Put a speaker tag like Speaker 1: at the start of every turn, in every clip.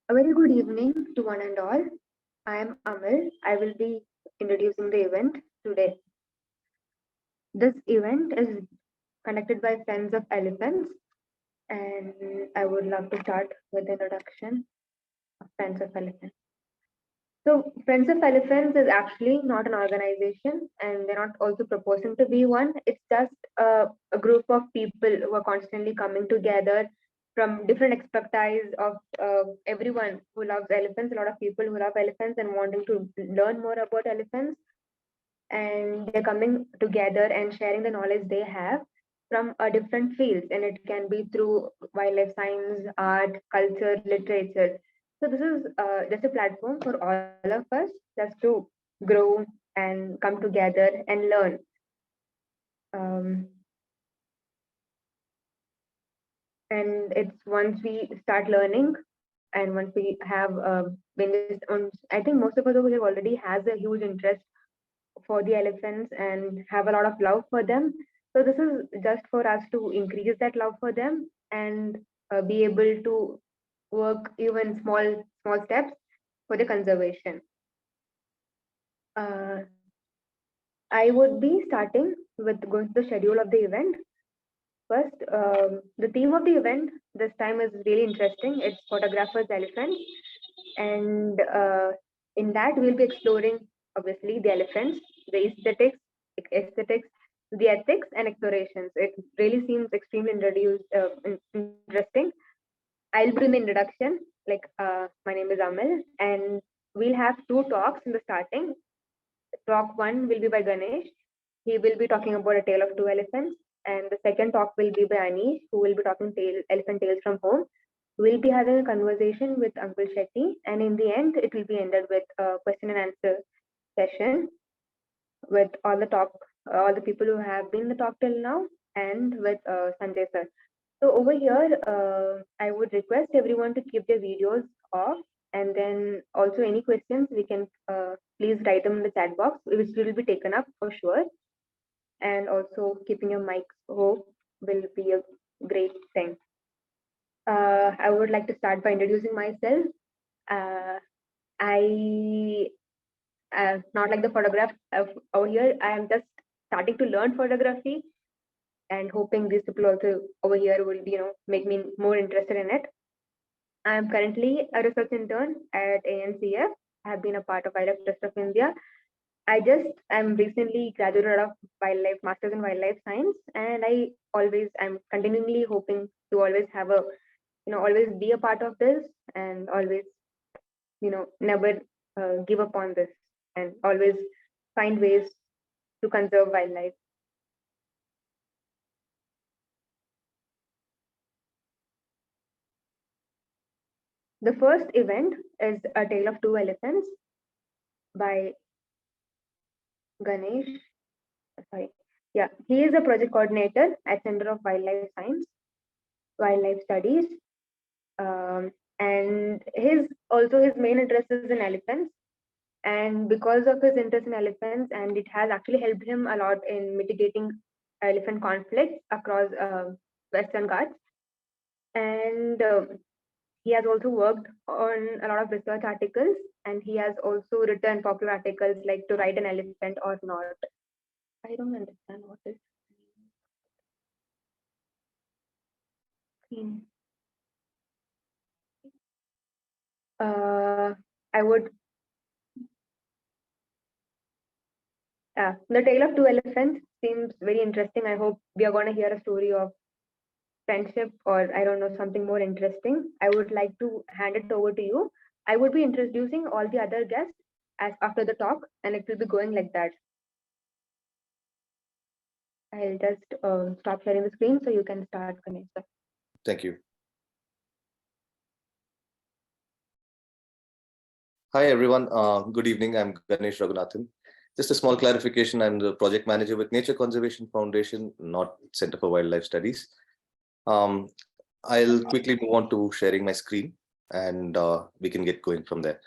Speaker 1: A very good evening to one and all. I am Amir. I will be introducing the event today. This event is conducted by Friends of Elephants, and I would love to start with the introduction of Friends of Elephants. So, Friends of Elephants is actually not an organization, and they're not also proposing to be one. It's just a group of people who are constantly coming together from different expertise of everyone who loves elephants. A lot of people who love elephants and wanting to learn more about elephants, and they're coming together and sharing the knowledge they have from different fields, and it can be through wildlife science, art, culture, literature. So this is just a platform for all of us just to grow and come together and learn. um, and it's once we start learning and once we have I think most of us over here already has a huge interest for the elephants and have a lot of love for them. So this is just for us to increase that love for them and be able to work even small steps for the conservation. Uh, I would be starting with going to the schedule of the event. First, the theme of the event this time is really interesting. It's photographers elephants, and in that we'll be exploring obviously the elephants, the aesthetics, the ethics, and explorations. It really seems extremely interesting. I'll begin the introduction. My name is Amal, and we'll have two talks in the starting. Talk one will be by Ganesh. He will be talking about a tale of two elephants, and the second talk will be by Aneesh, who will be talking elephant tales from home. We'll be having a conversation with Ankul Shetty, and in the end, it will be ended with a question and answer session with all the people who have been in the talk till now, and with Sanjay sir. So over here, I would request everyone to keep their videos off, and then also any questions we can please write them in the chat box, which will be taken up for sure. And also keeping your mics off will be a great thing. I would like to start by introducing myself. Uh, I not like the photograph over here. I am just starting to learn photography and hoping these people also over here will be, make me more interested in it. I am currently a research intern at ANCF. I have been a part of Wildlife Trust of India. I'm recently graduated of wildlife masters in wildlife science, and I'm continually hoping to always have a, always be a part of this, and always, never give up on this, and always find ways to conserve wildlife. The first event is A Tale of Two Elephants by Ganesh. Sorry. Yeah, he is a project coordinator at Center of Wildlife Science, Wildlife Studies. And his main interest is in elephants. And because of his interest in elephants, and it has actually helped him a lot in mitigating elephant conflicts across Western Ghats. And he has also worked on a lot of research articles, and he has also written popular articles like To Ride an Elephant or Not. I don't understand what is screen. Uh, I would, the Tale of Two Elephants seems very interesting. I hope we are going to hear a story of friendship, or I don't know, something more interesting. I would like to hand it over to you. I would be introducing all the other guests as after the talk, and it will be going like that. I'll just stop sharing the screen so you can start, Ganesh.
Speaker 2: Thank you. Hi, everyone. Good evening. I'm Ganesh Raghunathan. Just a small clarification. I'm the project manager with Nature Conservation Foundation, not Center for Wildlife Studies. I'll quickly move on to sharing my screen, and we can get going from there.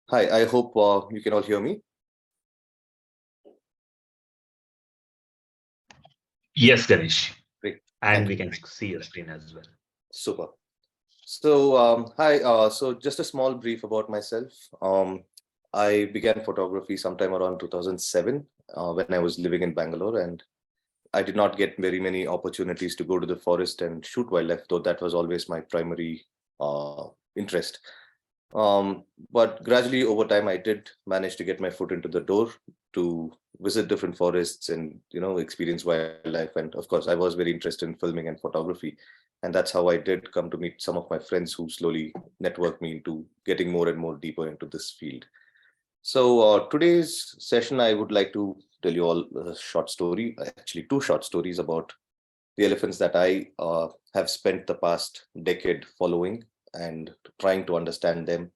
Speaker 2: Hi, I hope you can all hear me.
Speaker 3: Yes, Ganesh.
Speaker 2: Great.
Speaker 3: And
Speaker 2: Thank
Speaker 3: we
Speaker 2: you.
Speaker 3: can see your screen as well.
Speaker 2: Super. So, hi. So, just a small brief about myself. I began photography sometime around 2007 when I was living in Bangalore, and I did not get very many opportunities to go to the forest and shoot wildlife, though that was always my primary interest. But gradually over time, I did manage to get my foot into the door to visit different forests and experience wildlife. And of course, I was very interested in filming and photography, and that's how I did come to meet some of my friends who slowly networked me into getting more and more deeper into this field. So today's session, I would like to tell you all a short story, actually two short stories about the elephants that I have spent the past decade following and trying to understand them,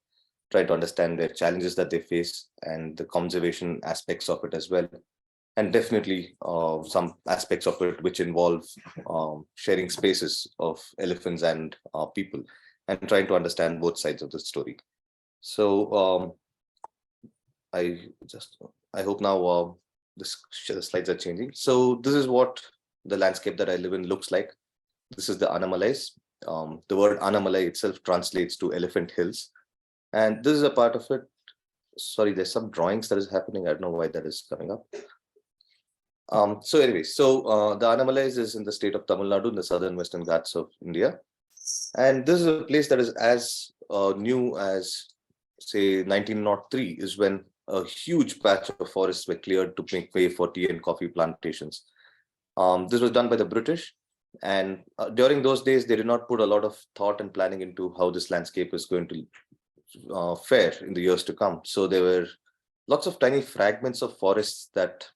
Speaker 2: trying to understand their challenges that they face and the conservation aspects of it as well. And definitely some aspects of it which involve sharing spaces of elephants and people and trying to understand both sides of the story. So I just, I hope now the slides are changing. So this is what the landscape that I live in looks like. This is the Anamalais. The word Anamalai itself translates to elephant hills. And this is a part of it. Sorry, there's some drawings that is happening. I don't know why that is coming up. So anyway, the Anamalais is in the state of Tamil Nadu in the southern western Ghats of India. And this is a place that is as new as, say, 1903 is when a huge patch of forests were cleared to make way for tea and coffee plantations. This was done by the British. And during those days, they did not put a lot of thought and planning into how this landscape is going to fare in the years to come. So there were lots of tiny fragments of forests that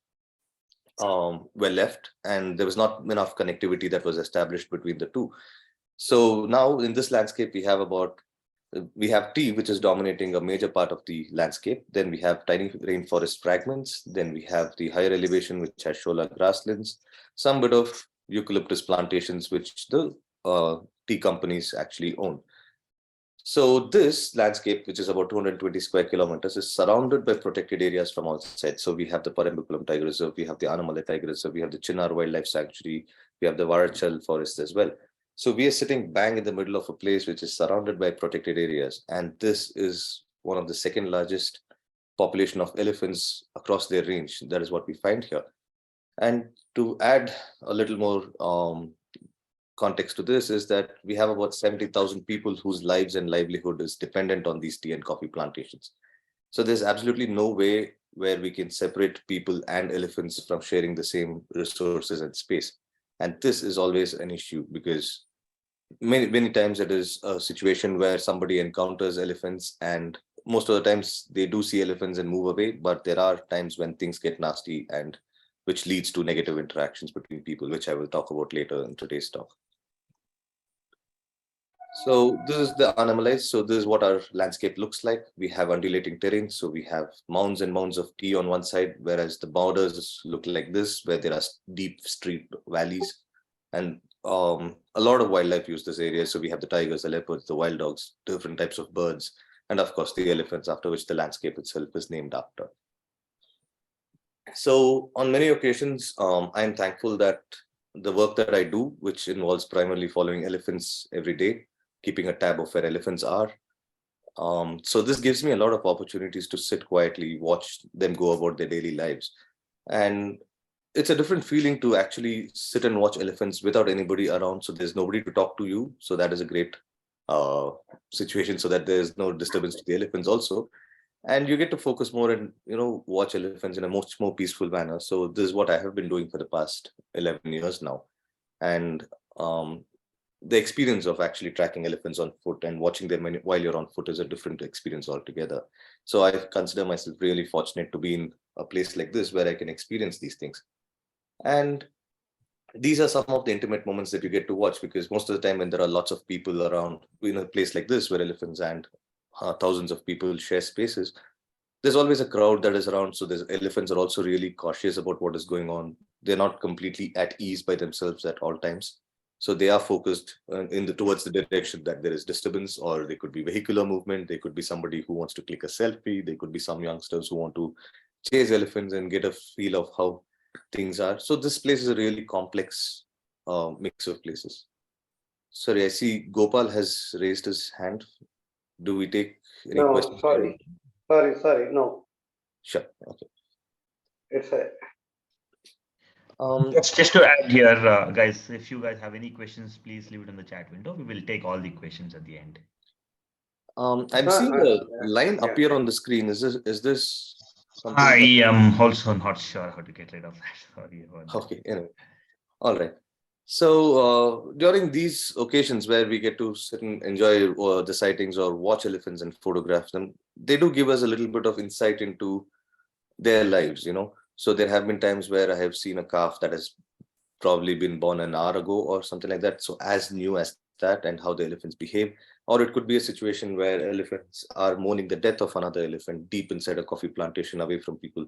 Speaker 2: were left, and there was not enough connectivity that was established between the two. So now in this landscape, we have tea, which is dominating a major part of the landscape. Then we have tiny rainforest fragments. Then we have the higher elevation, which has shola grasslands, some bit of eucalyptus plantations, which the tea companies actually own. So this landscape, which is about 220 square kilometers, is surrounded by protected areas from all sides. So we have the Parambakulam Tiger Reserve, we have the Anamalai Tiger Reserve, we have the Chinnar Wildlife Sanctuary, we have the Varachal Forest as well. So we are sitting bang in the middle of a place which is surrounded by protected areas. And this is one of the second largest population of elephants across their range. That is what we find here. And to add a little more context to this is that we have about 70,000 people whose lives and livelihood is dependent on these tea and coffee plantations. So there's absolutely no way where we can separate people and elephants from sharing the same resources and space. And this is always an issue because many times it is a situation where somebody encounters elephants, and most of the times they do see elephants and move away, but there are times when things get nasty and which leads to negative interactions between people, which I will talk about later in today's talk. So this is the Anamalais. So this is what our landscape looks like. We have undulating terrain. So we have mounds and mounds of tea on one side, whereas the borders look like this, where there are deep street valleys. And a lot of wildlife use this area. So we have the tigers, the leopards, the wild dogs, different types of birds, and of course the elephants, after which the landscape itself is named after. So on many occasions, I am thankful that the work that I do, which involves primarily following elephants every day, keeping a tab of where elephants are. So this gives me a lot of opportunities to sit quietly, watch them go about their daily lives. And it's a different feeling to actually sit and watch elephants without anybody around. So there's nobody to talk to you. So that is a great situation, so that there's no disturbance to the elephants also. And you get to focus more and watch elephants in a much more peaceful manner. So this is what I have been doing for the past 11 years now. And the experience of actually tracking elephants on foot and watching them while you're on foot is a different experience altogether. So I consider myself really fortunate to be in a place like this where I can experience these things. And these are some of the intimate moments that you get to watch, because most of the time when there are lots of people around in a place like this where elephants and thousands of people share spaces, there's always a crowd that is around. So the elephants are also really cautious about what is going on. They're not completely at ease by themselves at all times. So they are focused towards the direction that there is disturbance, or there could be vehicular movement. There could be somebody who wants to click a selfie. There could be some youngsters who want to chase elephants and get a feel of how things are. So this place is a really complex mix of places. Sorry, I see Gopal has raised his hand. Do we take any
Speaker 4: No,
Speaker 2: questions?
Speaker 4: sorry, no.
Speaker 2: Sure. Okay.
Speaker 4: It's a
Speaker 3: Just to add here, guys, if you guys have any questions, please leave it in the chat window. We will take all the questions at the end.
Speaker 2: I'm seeing a line appear on the screen. Is this something?
Speaker 3: I am also not sure how to get rid of that. Sorry about that.
Speaker 2: Okay. Anyway. All right. So during these occasions where we get to sit and enjoy the sightings or watch elephants and photograph them, they do give us a little bit of insight into their lives, So there have been times where I have seen a calf that has probably been born an hour ago or something like that. So as new as that, and how the elephants behave. Or it could be a situation where elephants are mourning the death of another elephant deep inside a coffee plantation away from people.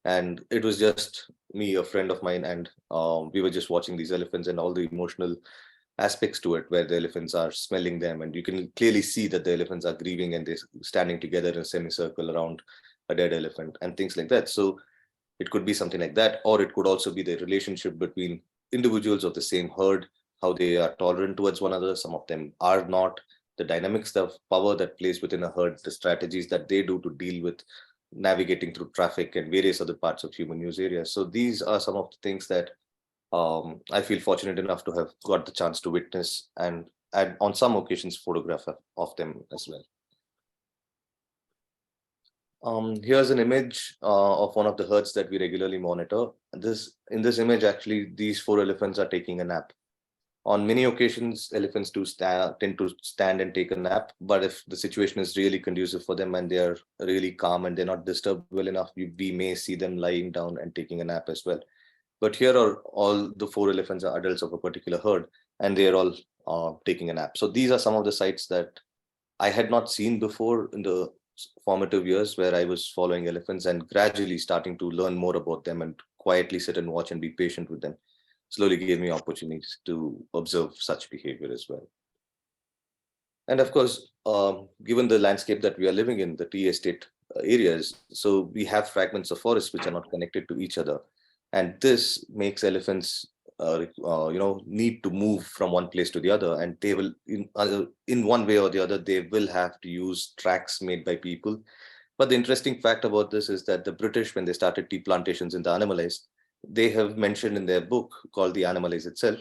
Speaker 2: And it was just me, a friend of mine, and we were just watching these elephants and all the emotional aspects to it, where the elephants are smelling them, and you can clearly see that the elephants are grieving and they're standing together in a semicircle around a dead elephant and things like that. So it could be something like that, or it could also be the relationship between individuals of the same herd, how they are tolerant towards one another. Some of them are not. The dynamics of power that plays within a herd, the strategies that they do to deal with navigating through traffic and various other parts of human use areas. So these are some of the things that I feel fortunate enough to have got the chance to witness and on some occasions photograph of them as well. Here's an image of one of the herds that we regularly monitor. In this image, actually, these 4 elephants are taking a nap. On many occasions, elephants do tend to stand and take a nap, but if the situation is really conducive for them and they are really calm and they're not disturbed well enough, we may see them lying down and taking a nap as well. But here are all the 4 elephants are adults of a particular herd, and they are all taking a nap. So these are some of the sights that I had not seen before in the formative years, where I was following elephants and gradually starting to learn more about them and quietly sit and watch and be patient with them. Slowly gave me opportunities to observe such behavior as well. And of course, given the landscape that we are living in, the tea estate areas, so we have fragments of forests which are not connected to each other. And this makes elephants need to move from one place to the other, and they will in one way or the other they will have to use tracks made by people. But the interesting fact about this is that the British, when they started tea plantations in the Animalize, they have mentioned in their book called the Animalize itself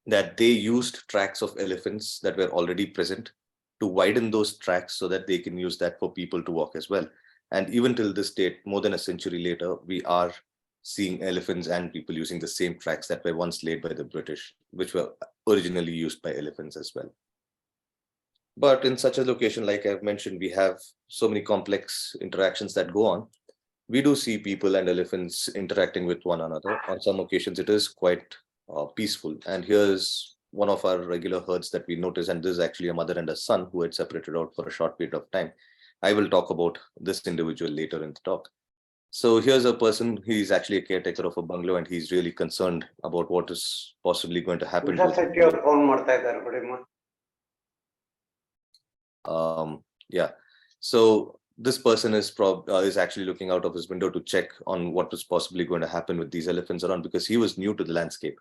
Speaker 2: that they used tracks of elephants that were already present to widen those tracks so that they can use that for people to walk as well. And even till this date, more than a century later, we are seeing elephants and people using the same tracks that were once laid by the British, which were originally used by elephants as well. But in such a location, like I've mentioned, we have so many complex interactions that go on. We do see people and elephants interacting with one another. On some occasions, it is quite peaceful. And here's one of our regular herds that we notice, and this is actually a mother and a son who had separated out for a short period of time. I will talk about this individual later in the talk. So here's a person, he's actually a caretaker of a bungalow, and he's really concerned about what is possibly going to happen to him. Yeah. So this person is actually looking out of his window to check on what was possibly going to happen with these elephants around, because he was new to the landscape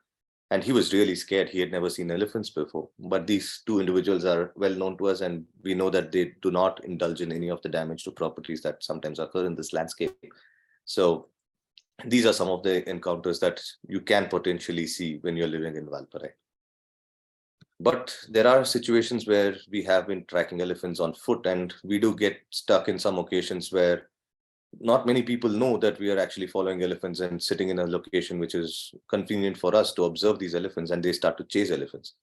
Speaker 2: and he was really scared. He had never seen elephants before. But these 2 individuals are well known to us, and we know that they do not indulge in any of the damage to properties that sometimes occur in this landscape. So these are some of the encounters that you can potentially see when you're living in Valparai. But there are situations where we have been tracking elephants on foot, and we do get stuck in some occasions where not many people know that we are actually following elephants and sitting in a location which is convenient for us to observe these elephants, and they start to chase elephants.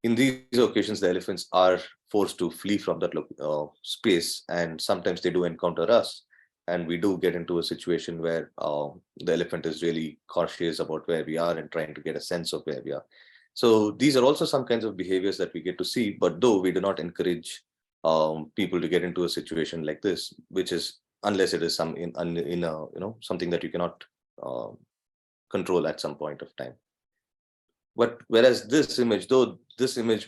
Speaker 2: In these occasions, the elephants are forced to flee from that space, and sometimes they do encounter us. And we do get into a situation where the elephant is really cautious about where we are and trying to get a sense of where we are. So these are also some kinds of behaviors that we get to see, but though we do not encourage people to get into a situation like this, which is, unless it is something that you cannot control at some point of time. But whereas this image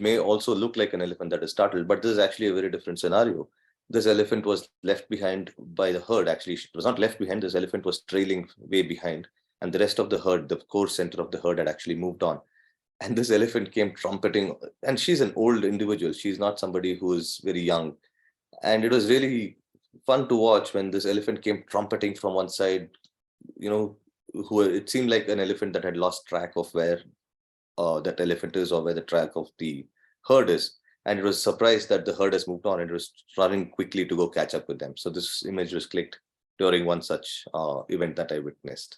Speaker 2: may also look like an elephant that is startled, but this is actually a very different scenario. This elephant was left behind by the herd. Actually, it was not left behind. This elephant was trailing way behind, and the rest of the herd, the core center of the herd, had actually moved on. And this elephant came trumpeting, and she's an old individual. She's not somebody who is very young. And it was really fun to watch when this elephant came trumpeting from one side, you know, who it seemed like an elephant that had lost track of where that elephant is or where the track of the herd is. And it was surprised that the herd has moved on and it was running quickly to go catch up with them. So this image was clicked during one such event that I witnessed.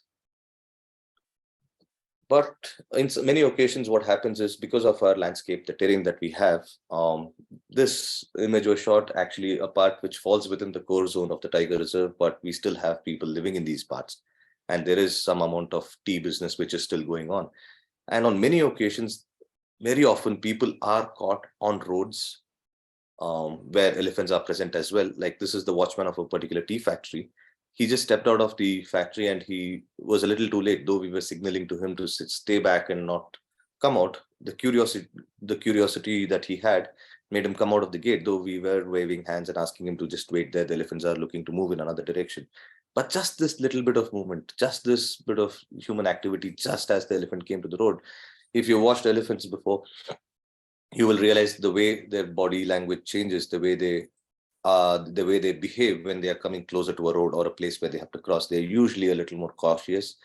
Speaker 2: But in many occasions, what happens is because of our landscape, the terrain that we have, this image was shot actually a part which falls within the core zone of the tiger reserve, but we still have people living in these parts. And there is some amount of tea business which is still going on. And on many occasions, very often people are caught on roads where elephants are present as well. Like this is the watchman of a particular tea factory. He just stepped out of the factory and he was a little too late, though we were signaling to him to stay back and not come out. The curiosity that he had made him come out of the gate, though we were waving hands and asking him to just wait there. The elephants are looking to move in another direction. But just this little bit of movement, just this bit of human activity, just as the elephant came to the road. If you watched elephants before, you will realize the way their body language changes, the way they behave when they are coming closer to a road or a place where they have to cross. They're usually a little more cautious,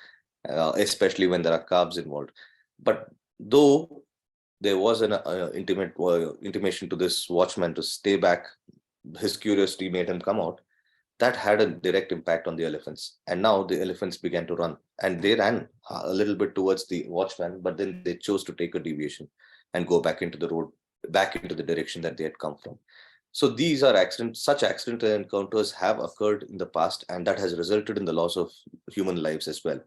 Speaker 2: especially when there are carbs involved. But though there was an intimation to this watchman to stay back, his curiosity made him come out. That had a direct impact on the elephants. And now the elephants began to run. And they ran a little bit towards the watchman, but then they chose to take a deviation and go back into the road, back into the direction that they had come from. So these are accidents, such accidental encounters have occurred in the past, and that has resulted in the loss of human lives as well.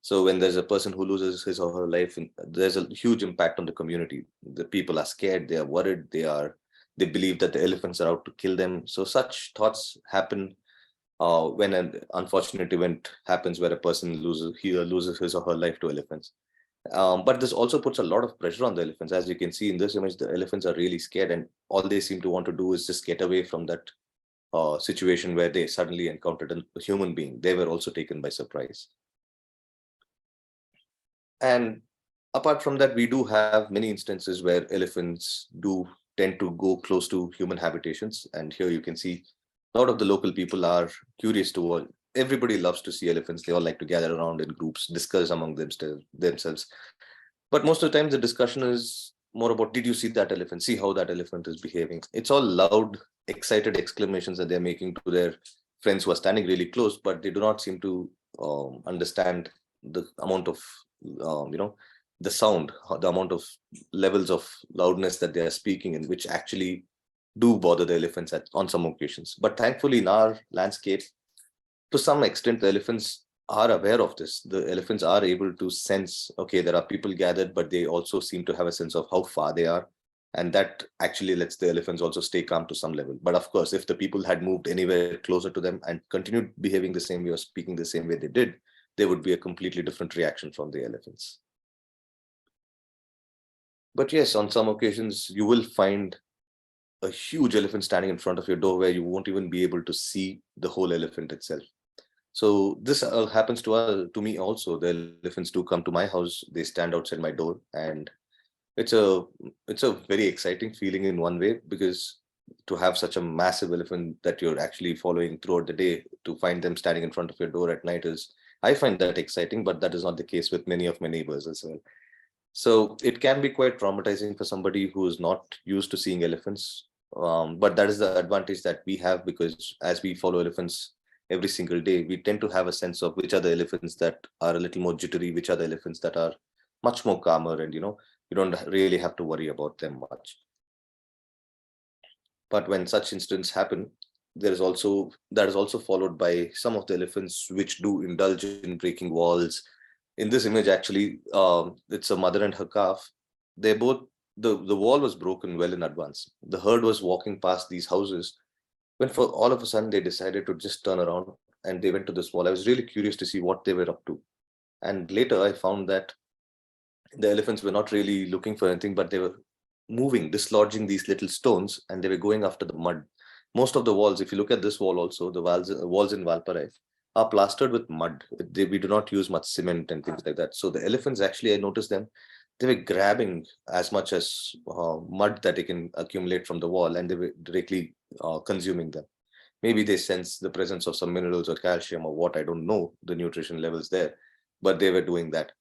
Speaker 2: So when there's a person who loses his or her life, there's a huge impact on the community. The people are scared, they are worried, they believe that the elephants are out to kill them. So such thoughts happen when an unfortunate event happens where a person loses his or her life to elephants. But this also puts a lot of pressure on the elephants. As you can see in this image, the elephants are really scared, and all they seem to want to do is just get away from that situation where they suddenly encountered a human being. They were also taken by surprise. And apart from that, we do have many instances where elephants do tend to go close to human habitations. And here you can see a lot of the local people are curious to everybody loves to see elephants. They all like to gather around in groups, discuss among themselves. But most of the time, the discussion is more about, did you see that elephant? See how that elephant is behaving. It's all loud, excited exclamations that they're making to their friends who are standing really close, but they do not seem to understand the amount of, the sound, the amount of levels of loudness that they are speaking in, which actually do bother the elephants on some occasions. But thankfully, in our landscape, to some extent, the elephants are aware of this. The elephants are able to sense, okay, there are people gathered, but they also seem to have a sense of how far they are. And that actually lets the elephants also stay calm to some level. But of course, if the people had moved anywhere closer to them and continued behaving the same way or speaking the same way they did, there would be a completely different reaction from the elephants. But yes, on some occasions, you will find a huge elephant standing in front of your door where you won't even be able to see the whole elephant itself. So this happens to me also. The elephants do come to my house. They stand outside my door, and it's a very exciting feeling in one way, because to have such a massive elephant that you're actually following throughout the day, to find them standing in front of your door at night I find that exciting, but that is not the case with many of my neighbors as well. So it can be quite traumatizing for somebody who is not used to seeing elephants. But that is the advantage that we have, because as we follow elephants every single day, we tend to have a sense of which are the elephants that are a little more jittery, which are the elephants that are much more calmer, and you don't really have to worry about them much. But when such incidents happen, that is also followed by some of the elephants which do indulge in breaking walls. In this image, actually, it's a mother and her calf. They both, the wall was broken well in advance. The herd was walking past these houses when for all of a sudden they decided to just turn around and they went to this wall. I was really curious to see what they were up to. And later I found that the elephants were not really looking for anything, but they were moving, dislodging these little stones, and they were going after the mud. Most of the walls, if you look at this wall also, the walls in Valparai, are plastered with mud. We do not use much cement and things like that. So the elephants, actually, I noticed them, they were grabbing as much as mud that they can accumulate from the wall, and they were directly consuming them. Maybe they sense the presence of some minerals or calcium or what, I don't know the nutrition levels there, but they were doing that.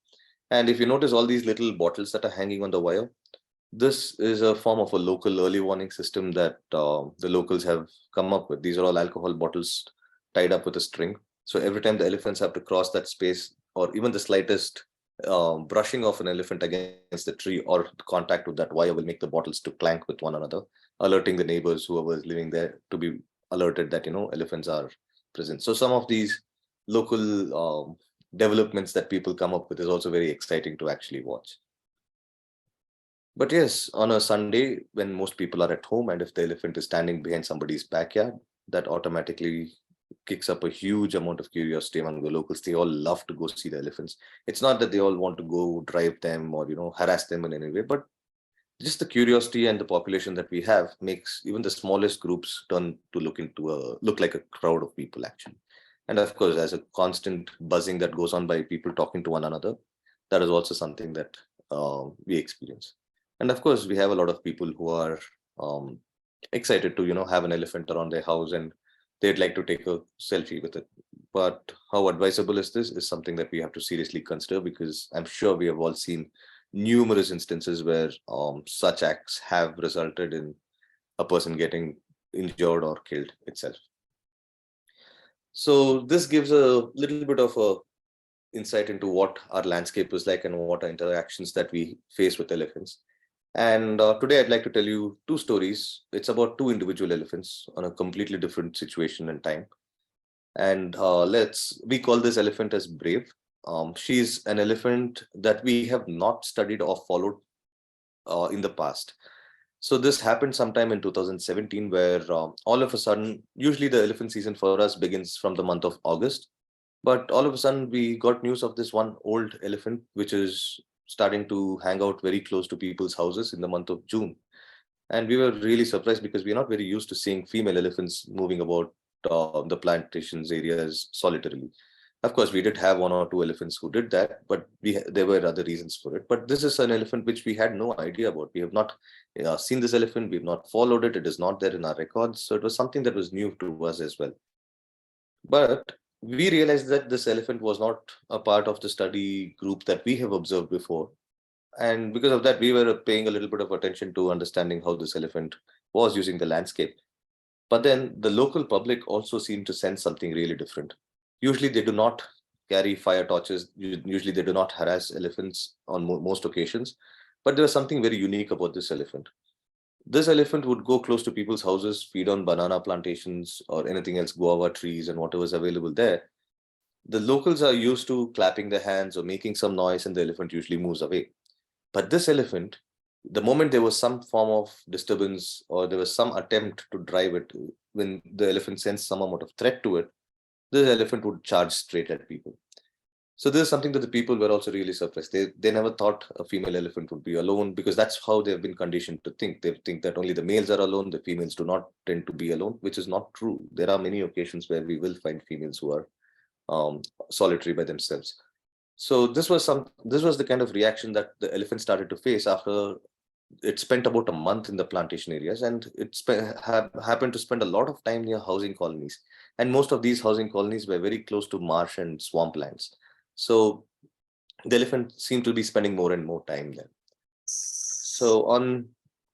Speaker 2: And if you notice all these little bottles that are hanging on the wire, this is a form of a local early warning system that the locals have come up with. These are all alcohol bottles tied up with a string. So every time the elephants have to cross that space, or even the slightest brushing of an elephant against the tree or contact with that wire will make the bottles to clank with one another, alerting the neighbors, whoever is living there, to be alerted that elephants are present. So some of these local developments that people come up with is also very exciting to actually watch. But yes, on a Sunday, when most people are at home, and if the elephant is standing behind somebody's backyard, that automatically kicks up a huge amount of curiosity among the locals. They all love to go see the elephants. It's not that they all want to go drive them or harass them in any way, but just the curiosity and the population that we have makes even the smallest groups turn to look like a crowd of people actually. And of course, as a constant buzzing that goes on by people talking to one another, that is also something that we experience. And of course, we have a lot of people who are um, excited to have an elephant around their house, and they'd like to take a selfie with it. But how advisable is this is something that we have to seriously consider, because I'm sure we have all seen numerous instances where such acts have resulted in a person getting injured or killed itself. So this gives a little bit of a insight into what our landscape is like and what are interactions that we face with elephants. And today I'd like to tell you two stories. It's about two individual elephants on a completely different situation and time. And we call this elephant as Brave. She's an elephant that we have not studied or followed in the past. So this happened sometime in 2017, where all of a sudden, usually the elephant season for us begins from the month of August, but all of a sudden we got news of this one old elephant which is starting to hang out very close to people's houses in the month of June. And we were really surprised because we're not very used to seeing female elephants moving about the plantations areas solitarily. Of course, we did have one or two elephants who did that, but there were other reasons for it. But this is an elephant which we had no idea about. We have not seen this elephant. We've not followed it. It is not there in our records. So it was something that was new to us as well. But we realized that this elephant was not a part of the study group that we have observed before. And because of that, we were paying a little bit of attention to understanding how this elephant was using the landscape. But then the local public also seemed to sense something really different. Usually they do not carry fire torches. Usually they do not harass elephants on most occasions. But there was something very unique about this elephant. This elephant would go close to people's houses, feed on banana plantations or anything else, guava trees and whatever is available there. The locals are used to clapping their hands or making some noise, and the elephant usually moves away. But this elephant, the moment there was some form of disturbance or there was some attempt to drive it, when the elephant sensed some amount of threat to it, the elephant would charge straight at people. So this is something that the people were also really surprised. They never thought a female elephant would be alone, because that's how they've been conditioned to think. They think that only the males are alone, the females do not tend to be alone, which is not true. There are many occasions where we will find females who are solitary by themselves. So this was the kind of reaction that the elephant started to face after it spent about a month in the plantation areas, and it happened to spend a lot of time near housing colonies. And most of these housing colonies were very close to marsh and swamplands. So the elephant seemed to be spending more and more time there. So on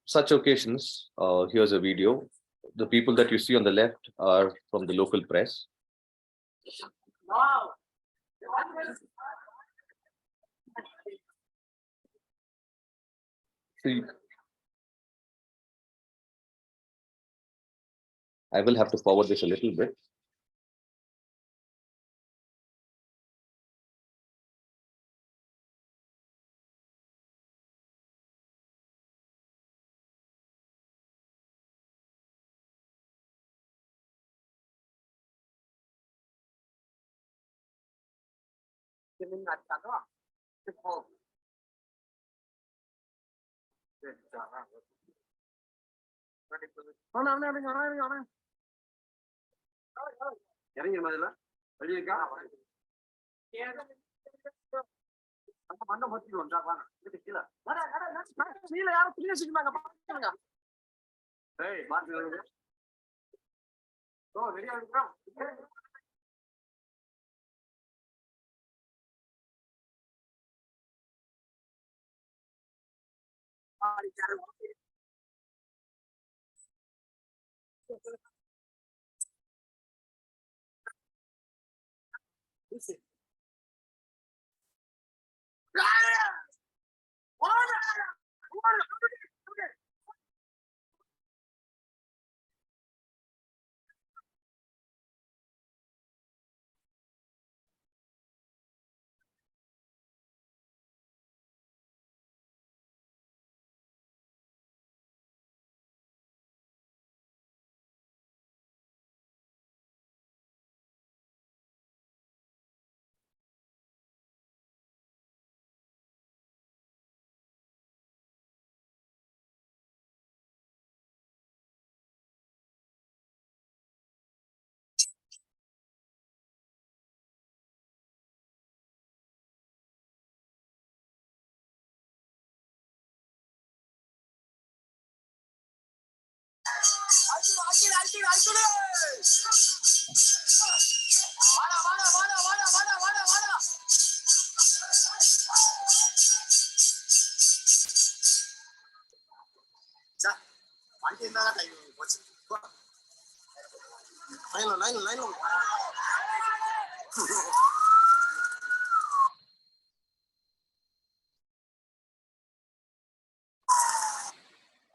Speaker 2: such occasions, here's a video. The people that you see on the left are from the local press. See, I will have to forward this a little bit.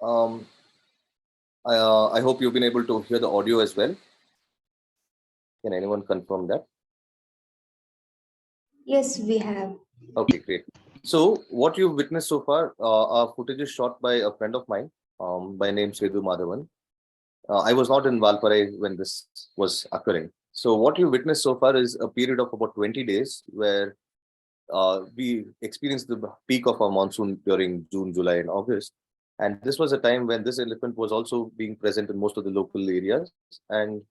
Speaker 2: Um, I hope you've been able to hear the audio as well. Can anyone confirm that?
Speaker 5: Yes, we have.
Speaker 2: Okay, great. So what you've witnessed so far, our footage is shot by a friend of mine by name Sedu Madhavan. I was not in Valparai when this was occurring. So what you witnessed so far is a period of about 20 days where we experienced the peak of our monsoon during June, July, and August. And this was a time when this elephant was also being present in most of the local areas. And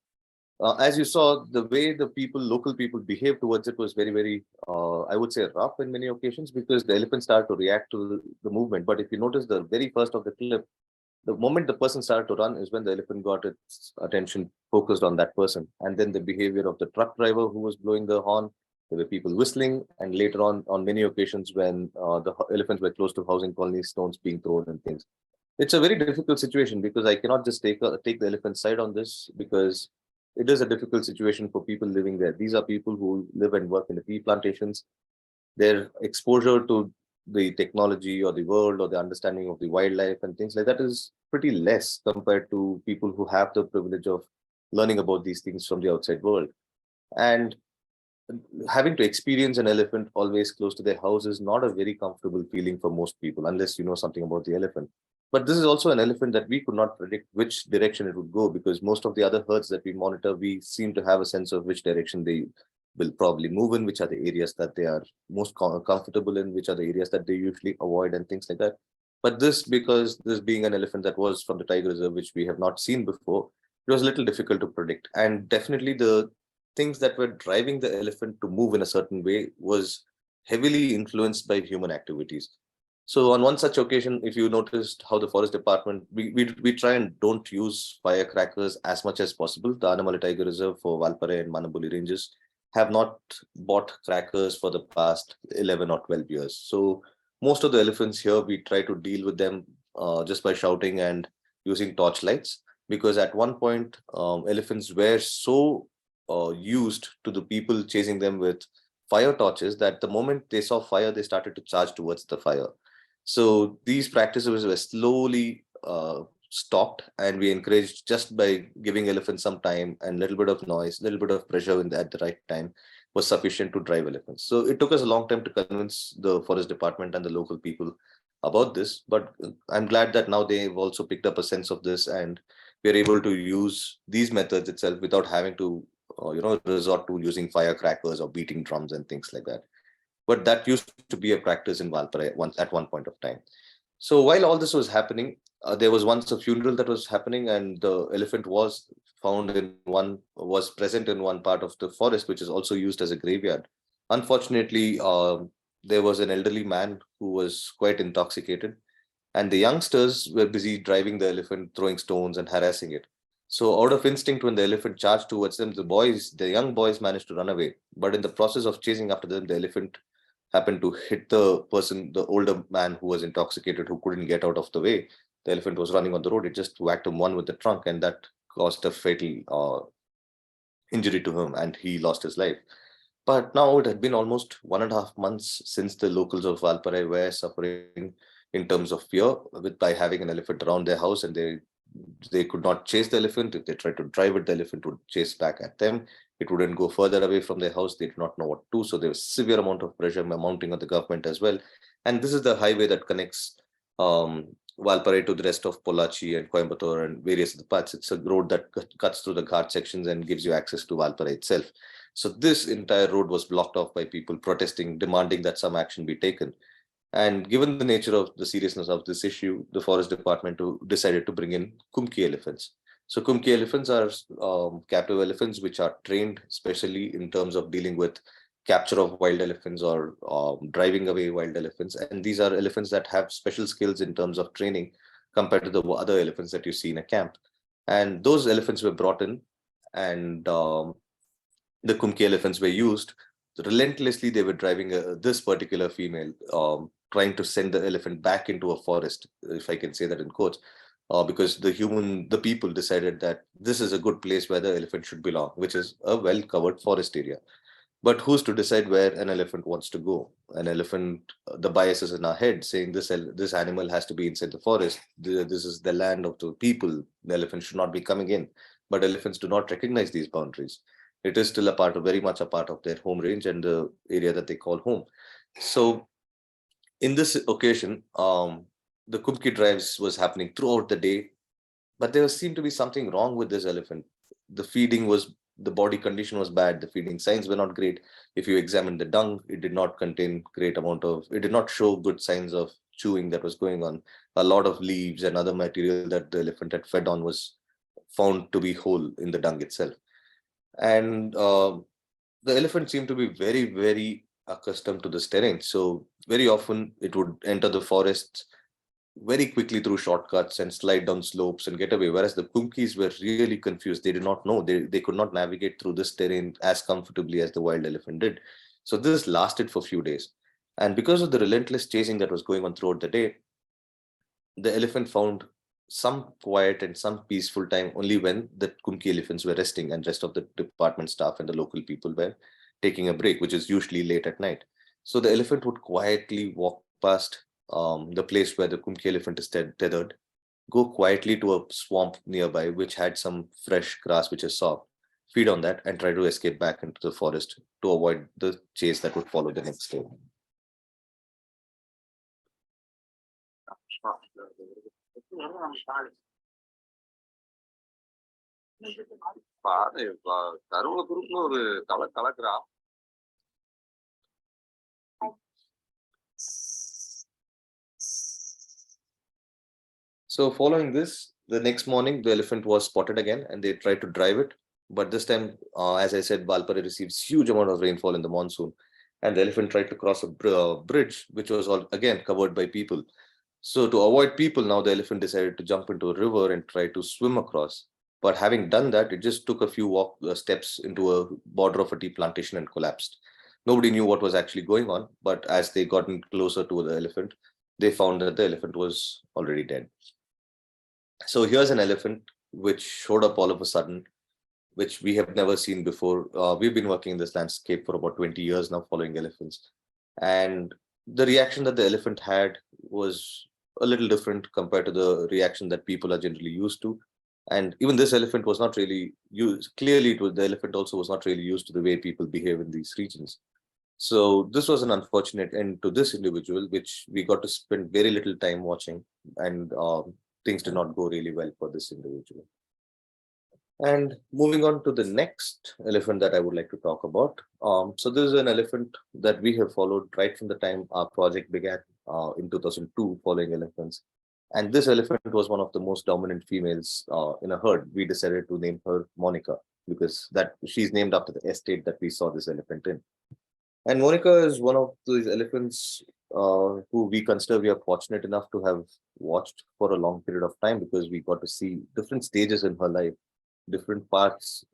Speaker 2: as you saw, the way the local people behaved towards it was very, very, I would say, rough in many occasions because the elephant started to react to the movement. But if you notice the very first of the clip, the moment the person started to run is when the elephant got its attention focused on that person. And then the behavior of the truck driver who was blowing the horn, there were people whistling, and later on many occasions when the elephants were close to housing colonies, stones being thrown and things. It's a very difficult situation because I cannot just take the elephant's side on this because it is a difficult situation for people living there. These are people who live and work in the tea plantations. Their exposure to the technology or the world or the understanding of the wildlife and things like that is pretty less compared to people who have the privilege of learning about these things from the outside world. And having to experience an elephant always close to their house is not a very comfortable feeling for most people, unless you know something about the elephant. But this is also an elephant that we could not predict which direction it would go, because most of the other herds that we monitor, we seem to have a sense of which direction they will probably move in, which are the areas that they are most comfortable in, which are the areas that they usually avoid and things like that. But this, because this being an elephant that was from the tiger reserve, which we have not seen before, it was a little difficult to predict. And definitely the things that were driving the elephant to move in a certain way was heavily influenced by human activities. So on one such occasion, if you noticed how the forest department, we try and don't use firecrackers as much as possible. The Annamalai Tiger Reserve for Valparai and Manabuli ranges have not bought crackers for the past 11 or 12 years. So most of the elephants here, we try to deal with them just by shouting and using torchlights, because at one point, elephants were so used to the people chasing them with fire torches that the moment they saw fire, they started to charge towards the fire. So these practices were slowly stopped, and we encouraged just by giving elephants some time and a little bit of noise, a little bit of pressure at the right time was sufficient to drive elephants. So it took us a long time to convince the forest department and the local people about this, but I'm glad that now they've also picked up a sense of this, and we're able to use these methods itself without having to resort to using firecrackers or beating drums and things like that. But that used to be a practice in Valparai at one point of time. So while all this was happening, there was once a funeral that was happening, and the elephant was present in one part of the forest, which is also used as a graveyard. Unfortunately, there was an elderly man who was quite intoxicated, and the youngsters were busy driving the elephant, throwing stones and harassing it. So, out of instinct, when the elephant charged towards them, the young boys managed to run away. But in the process of chasing after them, the elephant happened to hit the older man who was intoxicated, who couldn't get out of the way. The elephant was running on the road. It just whacked him one with the trunk, and that caused a fatal injury to him, and he lost his life. But now it had been almost 1.5 months since the locals of Valparai were suffering in terms of fear by having an elephant around their house, and they could not chase the elephant. If they tried to drive it, the elephant would chase back at them. It wouldn't go further away from their house. They did not know what to do. So there was severe amount of pressure mounting on the government as well. And this is the highway that connects Valparai to the rest of Pollachi and Coimbatore and various other parts. It's a road that cuts through the Ghat sections and gives you access to Valparai itself. So this entire road was blocked off by people protesting, demanding that some action be taken. And given the nature of the seriousness of this issue, the forest department decided to bring in Kumki elephants. So Kumki elephants are captive elephants which are trained specially in terms of dealing with capture of wild elephants or driving away wild elephants. And these are elephants that have special skills in terms of training compared to the other elephants that you see in a camp. And those elephants were brought in, and the Kumki elephants were used. Relentlessly, they were driving this particular female, trying to send the elephant back into a forest, if I can say that in quotes, because the people decided that this is a good place where the elephant should belong, which is a well-covered forest area. But who's to decide where an elephant wants to go? An elephant, the bias is in our head saying this animal has to be inside the forest. This is the land of the people. The elephant should not be coming in. But elephants do not recognize these boundaries. It is still very much a part of their home range and the area that they call home. So in this occasion, the Kumki drives was happening throughout the day, but there seemed to be something wrong with this elephant. The body condition was bad. The feeding signs were not great. If you examine the dung, it did not it did not show good signs of chewing that was going on. A lot of leaves and other material that the elephant had fed on was found to be whole in the dung itself. And the elephant seemed to be very, very accustomed to this terrain. So very often it would enter the forest very quickly through shortcuts and slide down slopes and get away. Whereas the Kumkis were really confused. They did not know. They could not navigate through this terrain as comfortably as the wild elephant did. So this lasted for a few days. And because of the relentless chasing that was going on throughout the day, the elephant found some quiet and some peaceful time only when the Kumki elephants were resting and rest of the department staff and the local people were taking a break, which is usually late at night. So the elephant would quietly walk past the place where the Kumki elephant is tethered, go quietly to a swamp nearby, which had some fresh grass, which is soft, feed on that, and try to escape back into the forest to avoid the chase that would follow the next day.
Speaker 5: கருவூல குரூப்ல ஒரு கலக்குறான்.
Speaker 2: So following this, the next morning, the elephant was spotted again and they tried to drive it. But this time, as I said, Valparai receives huge amount of rainfall in the monsoon. And the elephant tried to cross a bridge, which was again covered by people. So to avoid people, now the elephant decided to jump into a river and try to swim across. But having done that, it just took a few steps into a border of a tea plantation and collapsed. Nobody knew what was actually going on. But as they got closer to the elephant, they found that the elephant was already dead. So here's an elephant which showed up all of a sudden, which we have never seen before. We've been working in this landscape for about 20 years now, following elephants. And the reaction that the elephant had was a little different compared to the reaction that people are generally used to. And even this elephant was not really used. Clearly, the elephant also was not really used to the way people behave in these regions. So this was an unfortunate end to this individual, which we got to spend very little time watching, and things did not go really well for this individual. And moving on to the next elephant that I would like to talk about. So this is an elephant that we have followed right from the time our project began in 2002, following elephants. And this elephant was one of the most dominant females in a herd. We decided to name her Monica because that she's named after the estate that we saw this elephant in. And Monica is one of those elephants who we consider we are fortunate enough to have watched for a long period of time, because we got to see different stages in her life, different parts,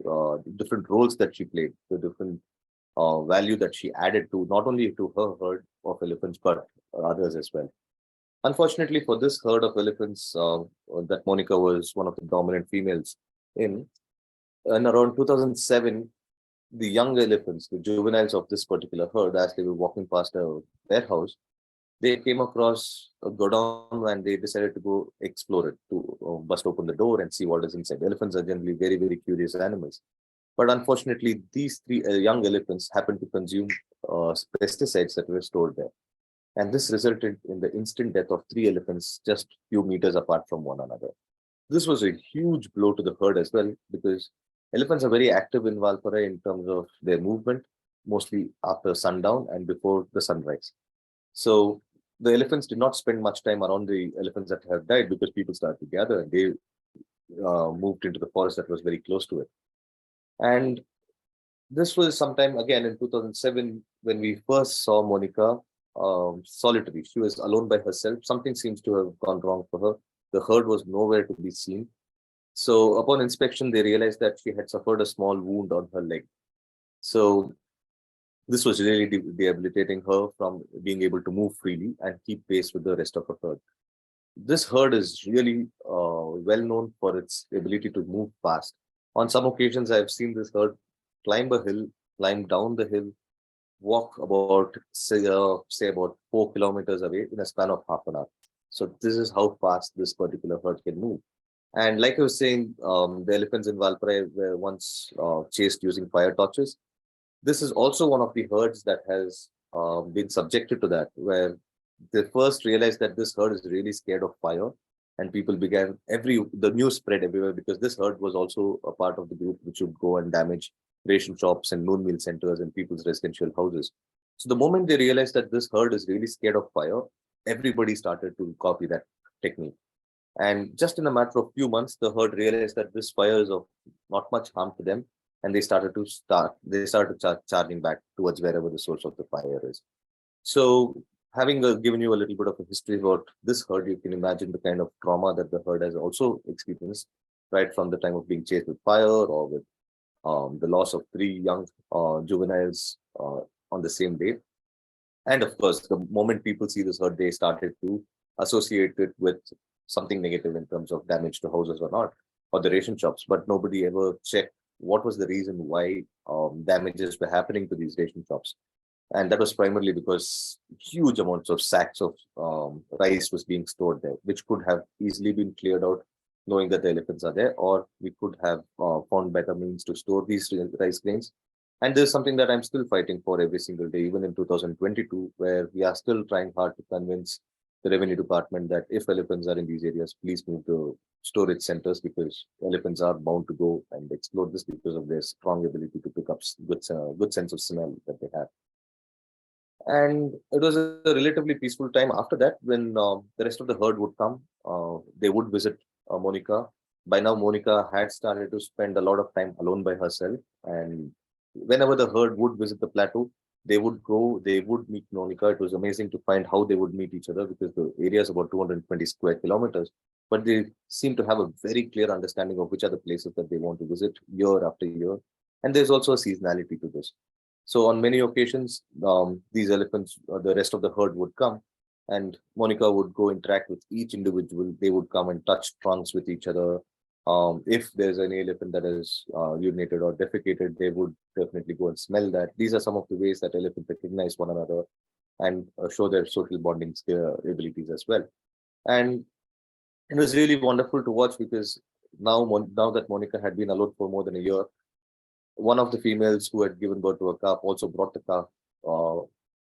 Speaker 2: different roles that she played, the different value that she added to not only to her herd of elephants but others as well. Unfortunately for this herd of elephants that Monica was one of the dominant females in around 2007, the young elephants, the juveniles of this particular herd, as they were walking past a warehouse, they came across a godown and they decided to go explore it, to bust open the door and see what is inside. Elephants are generally very, very curious animals. But unfortunately, these three young elephants happened to consume pesticides that were stored there. And this resulted in the instant death of three elephants just few meters apart from one another. This was a huge blow to the herd as well, because elephants are very active in Valparai in terms of their movement, mostly after sundown and before the sunrise. So the elephants did not spend much time around the elephants that have died, because people started to gather and they moved into the forest that was very close to it. And this was sometime again in 2007 when we first saw Monica solitary. She was alone by herself. Something seems to have gone wrong for her. The herd was nowhere to be seen. So upon inspection, they realized that she had suffered a small wound on her leg. So this was really debilitating her from being able to move freely and keep pace with the rest of her herd. This herd is really well known for its ability to move fast. On some occasions, I've seen this herd climb a hill, climb down the hill, walk about say about 4 kilometers away in a span of half an hour. So this is how fast this particular herd can move. And like I was saying, the elephants in Valparai were once chased using fire torches. This is also one of the herds that has been subjected to that, where they first realized that this herd is really scared of fire, and people began the news spread everywhere, because this herd was also a part of the group which would go and damage ration shops and noon meal centers and people's residential houses. So the moment they realized that this herd is really scared of fire, everybody started to copy that technique. And just in a matter of few months, the herd realized that this fire is of not much harm to them, and they started charging back towards wherever the source of the fire is. So having given you a little bit of a history about this herd, you can imagine the kind of trauma that the herd has also experienced, right from the time of being chased with fire, or with the loss of three young juveniles on the same day. And of course, the moment people see this herd, they started to associate it with something negative in terms of damage to houses or not, or the ration shops. But nobody ever checked what was the reason why damages were happening to these ration shops. And that was primarily because huge amounts of sacks of rice was being stored there, which could have easily been cleared out, knowing that the elephants are there, or we could have found better means to store these rice grains. And this is something that I'm still fighting for every single day, even in 2022, where we are still trying hard to convince the revenue department that if elephants are in these areas, please move to storage centers, because elephants are bound to go and explore this because of their strong ability to pick up good sense of smell that they have. And it was a relatively peaceful time after that, when the rest of the herd would come. They would visit Monica. By now, Monica had started to spend a lot of time alone by herself. And whenever the herd would visit the plateau, they would meet Monica. It was amazing to find how they would meet each other, because the area is about 220 square kilometers. But they seem to have a very clear understanding of which are the places that they want to visit year after year. And there's also a seasonality to this. So on many occasions, these elephants, the rest of the herd would come, and Monica would go interact with each individual. They would come and touch trunks with each other. If there's any elephant that is urinated or defecated, they would definitely go and smell that. These are some of the ways that elephants recognize one another and show their social bonding abilities as well. And it was really wonderful to watch, because now that Monica had been alone for more than a year, one of the females who had given birth to a calf also brought the calf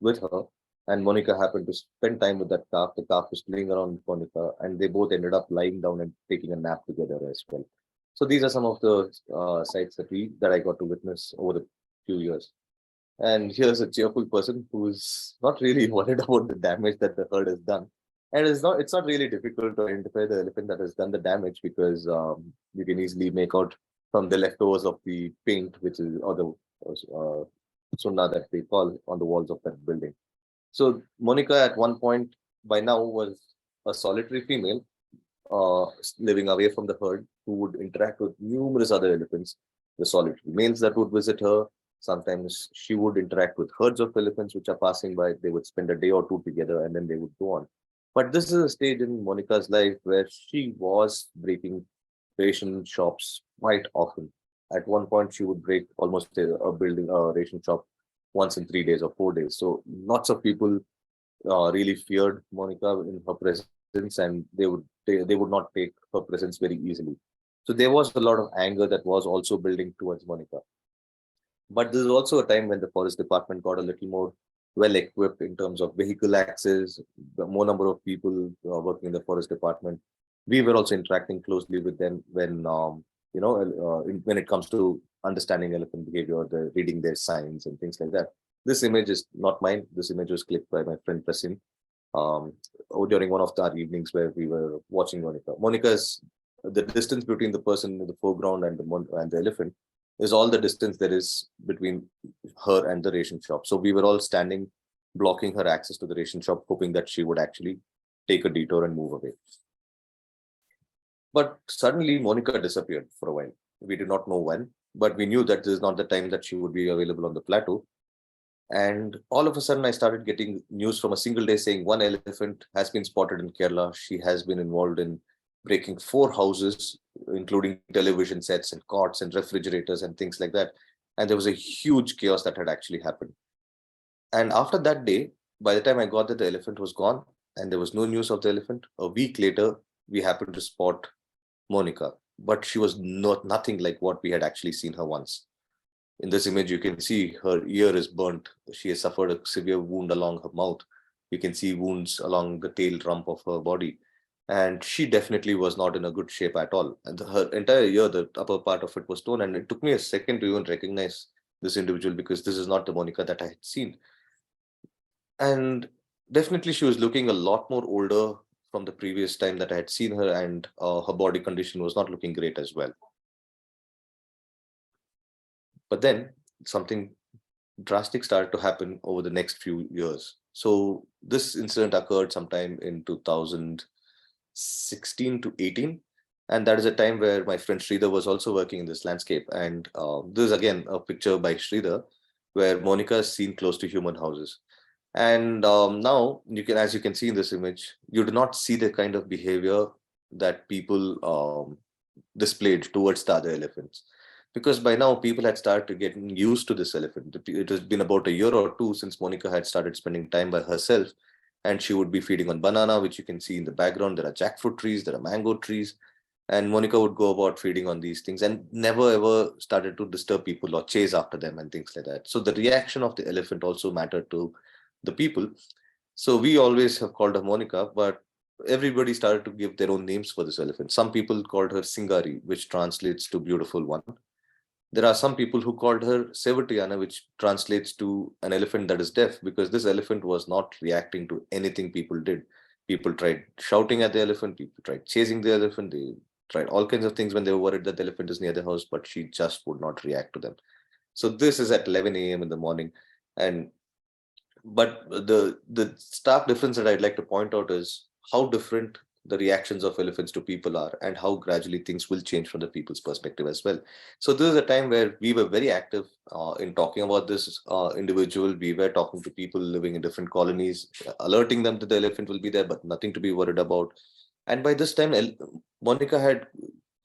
Speaker 2: with her, and Monica happened to spend time with that calf. The calf was playing around with Monica, and they both ended up lying down and taking a nap together as well. So these are some of the sights that I got to witness over the few years. And here's a cheerful person who's not really worried about the damage that the herd has done. And it's not really difficult to identify the elephant that has done the damage because you can easily make out from the leftovers of the paint, which is or the sunna that they call on the walls of that building. So Monica at one point by now was a solitary female living away from the herd who would interact with numerous other elephants, the solitary males that would visit her. Sometimes she would interact with herds of elephants which are passing by. They would spend a day or two together and then they would go on. But this is a stage in Monica's life where she was breaking ration shops quite often. At one point, she would break almost a building, a ration shop once in 3 days or 4 days. So lots of people really feared Monica in her presence, and they would not take her presence very easily. So there was a lot of anger that was also building towards Monica. But this is also a time when the forest department got a little more well equipped in terms of vehicle access, the more number of people working in the forest department. We were also interacting closely with them when when it comes to understanding elephant behavior, the reading their signs and things like that. This image is not mine. This image was clicked by my friend Prasim during one of our evenings where we were watching Monica. Monica's the distance between the person in the foreground and the elephant is all the distance there is between her and the ration shop. So we were all standing, blocking her access to the ration shop, hoping that she would actually take a detour and move away. But suddenly Monica disappeared for a while. We did not know when, but we knew that this is not the time that she would be available on the plateau. And all of a sudden, I started getting news from a single day saying one elephant has been spotted in Kerala. She has been involved in breaking 4 houses, including television sets and cots and refrigerators and things like that. And there was a huge chaos that had actually happened. And after that day, by the time I got that the elephant was gone and there was no news of the elephant, a week later, we happened to spot Monica, but she was nothing like what we had actually seen her once. In this image, you can see her ear is burnt. She has suffered a severe wound along her mouth. You can see wounds along the tail rump of her body. And she definitely was not in a good shape at all. And her entire ear, the upper part of it was torn. And it took me a second to even recognize this individual because this is not the Monica that I had seen. And definitely she was looking a lot more older from the previous time that I had seen her, and her body condition was not looking great as well. But then something drastic started to happen over the next few years. So this incident occurred sometime in 2016 to 18. And that is a time where my friend Sridhar was also working in this landscape. And this is again a picture by Sridhar where Monica is seen close to human houses. And now you can, as you can see in this image, you do not see the kind of behavior that people displayed towards the other elephants. Because by now people had started getting used to this elephant. It has been about a year or two since Monica had started spending time by herself, and she would be feeding on banana, which you can see in the background. There are jackfruit trees, there are mango trees, and Monica would go about feeding on these things and never ever started to disturb people or chase after them and things like that. So the reaction of the elephant also mattered to the people. So we always have called her Monica, but everybody started to give their own names for this elephant. Some people called her Singari, which translates to beautiful one. There are some people who called her Sevatiana, which translates to an elephant that is deaf, because this elephant was not reacting to anything people did. People tried shouting at the elephant, people tried chasing the elephant, they tried all kinds of things when they were worried that the elephant is near the house, but she just would not react to them. So this is at 11 a.m. in the morning. And but the stark difference that I'd like to point out is how different the reactions of elephants to people are and how gradually things will change from the people's perspective as well. So this is a time where we were very active in talking about this individual. We were talking to people living in different colonies, alerting them that the elephant will be there, but nothing to be worried about. And by this time, Monica had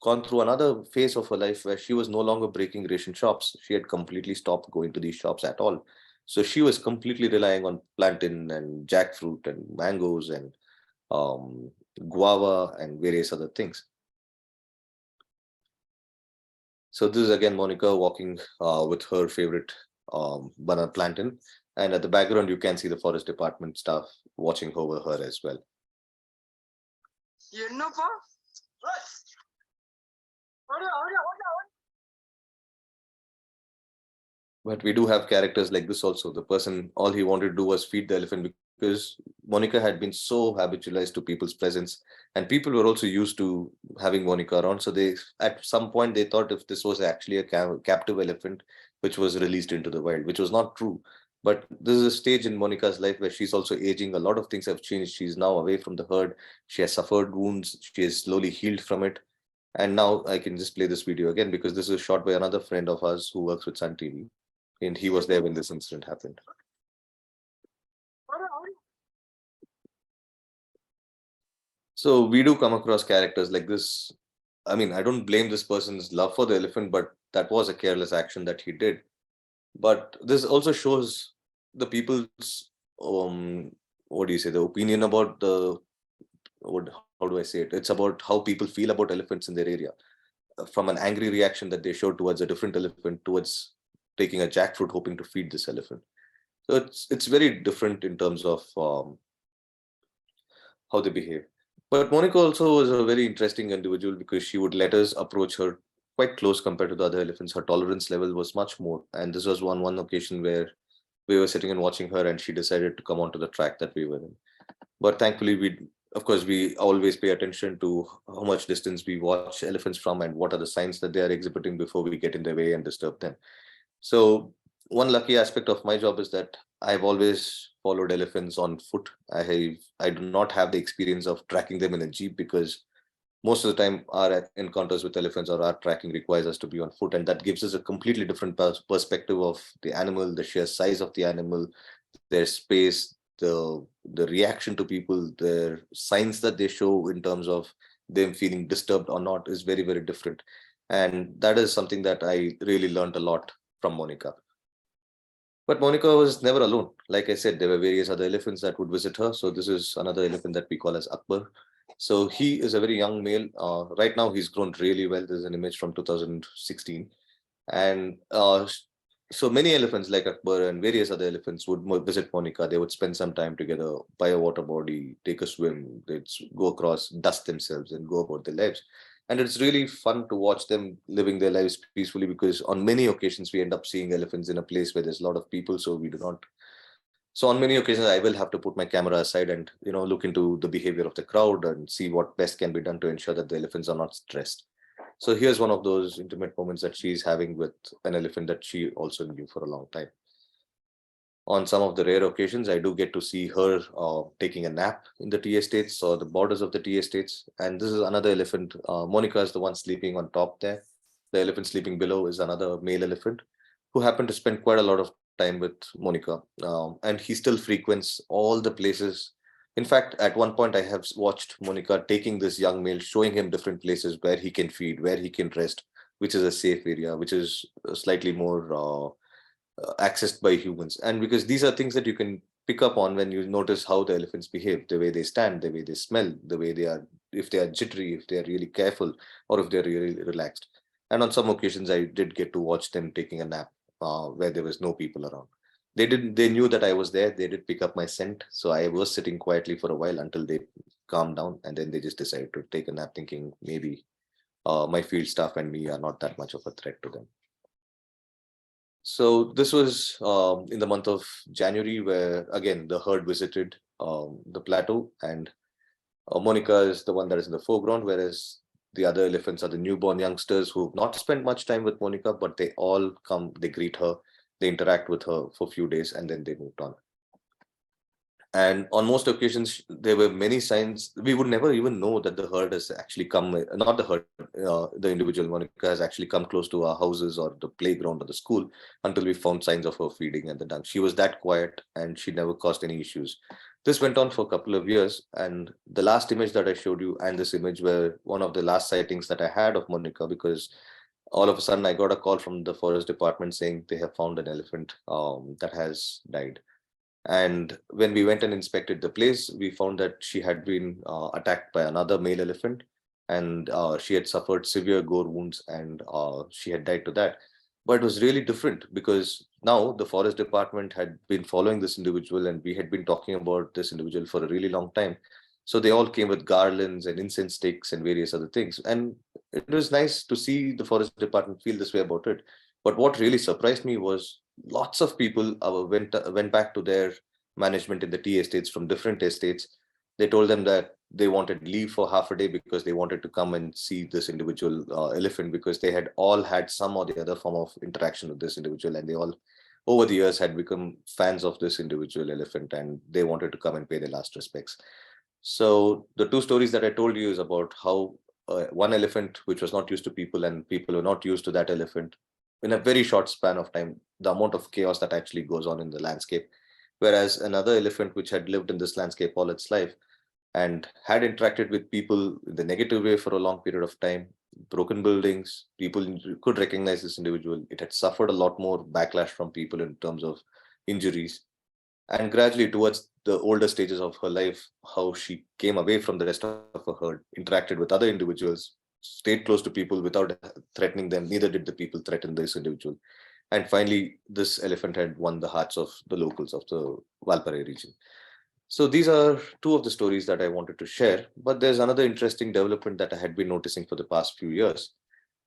Speaker 2: gone through another phase of her life where she was no longer breaking ration shops. She had completely stopped going to these shops at all. So she was completely relying on plantain and jackfruit and mangoes and guava and various other things. So this is again Monica walking with her favorite banana plantain. And at the background, you can see the forest department staff watching over her as well. But we do have characters like this also. The person, all he wanted to do was feed the elephant because because Monica had been so habitualized to people's presence, and people were also used to having Monica around. So they, at some point, they thought if this was actually a captive elephant which was released into the wild, which was not true. But this is a stage in Monica's life where she's also aging. A lot of things have changed. She's now away from the herd. She has suffered wounds. She has slowly healed from it. And now I can just play this video again because this is shot by another friend of ours who works with Sun TV. And he was there when this incident happened. So we do come across characters like this. I mean, I don't blame this person's love for the elephant, but that was a careless action that he did. But this also shows the people's what do you say, the opinion about the how do I say it? It's about how people feel about elephants in their area. From an angry reaction that they showed towards a different elephant, towards taking a jackfruit hoping to feed this elephant. So it's very different in terms of how they behave. But Monica also was a very interesting individual because she would let us approach her quite close compared to the other elephants. Her tolerance level was much more. And this was one occasion where we were sitting and watching her and she decided to come onto the track that we were in. But thankfully, we always pay attention to how much distance we watch elephants from and what are the signs that they are exhibiting before we get in their way and disturb them. So one lucky aspect of my job is that I've always followed elephants on foot. I do not have the experience of tracking them in a jeep because most of the time our encounters with elephants or our tracking requires us to be on foot, and that gives us a completely different perspective of the animal, the sheer size of the animal, their space, the reaction to people, their signs that they show in terms of them feeling disturbed or not is very, very different. And that is something that I really learned a lot from Monica. But Monica was never alone. Like I said, there were various other elephants that would visit her. So this is another elephant that we call as Akbar. So he is a very young male. Right now, he's grown really well. There's an image from 2016. And so many elephants like Akbar and various other elephants would visit Monica. They would spend some time together, buy a water body, take a swim, they'd go across, dust themselves and go about their lives. And it's really fun to watch them living their lives peacefully because on many occasions we end up seeing elephants in a place where there's a lot of people, so we do not. So on many occasions I will have to put my camera aside and look into the behavior of the crowd and see what best can be done to ensure that the elephants are not stressed. So here's one of those intimate moments that she's having with an elephant that she also knew for a long time. On some of the rare occasions, I do get to see her taking a nap in the tea estates or the borders of the tea estates. And this is another elephant. Monica is the one sleeping on top there. The elephant sleeping below is another male elephant who happened to spend quite a lot of time with Monica. And he still frequents all the places. In fact, at one point, I have watched Monica taking this young male, showing him different places where he can feed, where he can rest, which is a safe area, which is slightly more accessed by humans. And because these are things that you can pick up on when you notice how the elephants behave, the way they stand, the way they smell, the way they are, if they are jittery, if they are really careful, or if they're really relaxed. And on some occasions, I did get to watch them taking a nap where there was no people around. They knew that I was there. They did pick up my scent. So I was sitting quietly for a while until they calmed down. And then they just decided to take a nap, thinking maybe my field staff and me are not that much of a threat to them. So this was in the month of January, where again the herd visited the plateau, and Monica is the one that is in the foreground, whereas the other elephants are the newborn youngsters who have not spent much time with Monica, but they all come, they greet her, they interact with her for a few days, and then they moved on. And on most occasions, there were many signs. We would never even know that the herd has actually come, not the herd, the individual Monica has actually come close to our houses or the playground or the school until we found signs of her feeding and the dung. She was that quiet and she never caused any issues. This went on for a couple of years. And the last image that I showed you and this image were one of the last sightings that I had of Monica, because all of a sudden I got a call from the forest department saying they have found an elephant that has died. And when we went and inspected the place, we found that she had been attacked by another male elephant, and she had suffered severe gore wounds, and she had died to that. But it was really different because now the forest department had been following this individual, and we had been talking about this individual for a really long time. So they all came with garlands and incense sticks and various other things. And it was nice to see the forest department feel this way about it. But what really surprised me was lots of people went back to their management in the tea estates from different estates. They told them that they wanted leave for half a day because they wanted to come and see this individual elephant, because they had all had some or the other form of interaction with this individual, and they all over the years had become fans of this individual elephant, and they wanted to come and pay their last respects. So the two stories that I told you is about how one elephant which was not used to people and people were not used to that elephant, in a very short span of time, the amount of chaos that actually goes on in the landscape. Whereas another elephant which had lived in this landscape all its life and had interacted with people in the negative way for a long period of time, broken buildings, people could recognize this individual. It had suffered a lot more backlash from people in terms of injuries. And gradually, towards the older stages of her life, how she came away from the rest of her herd, interacted with other individuals, stayed close to people without threatening them. Neither did the people threaten this individual. And finally, this elephant had won the hearts of the locals of the Valparai region. So these are two of the stories that I wanted to share. But there's another interesting development that I had been noticing for the past few years,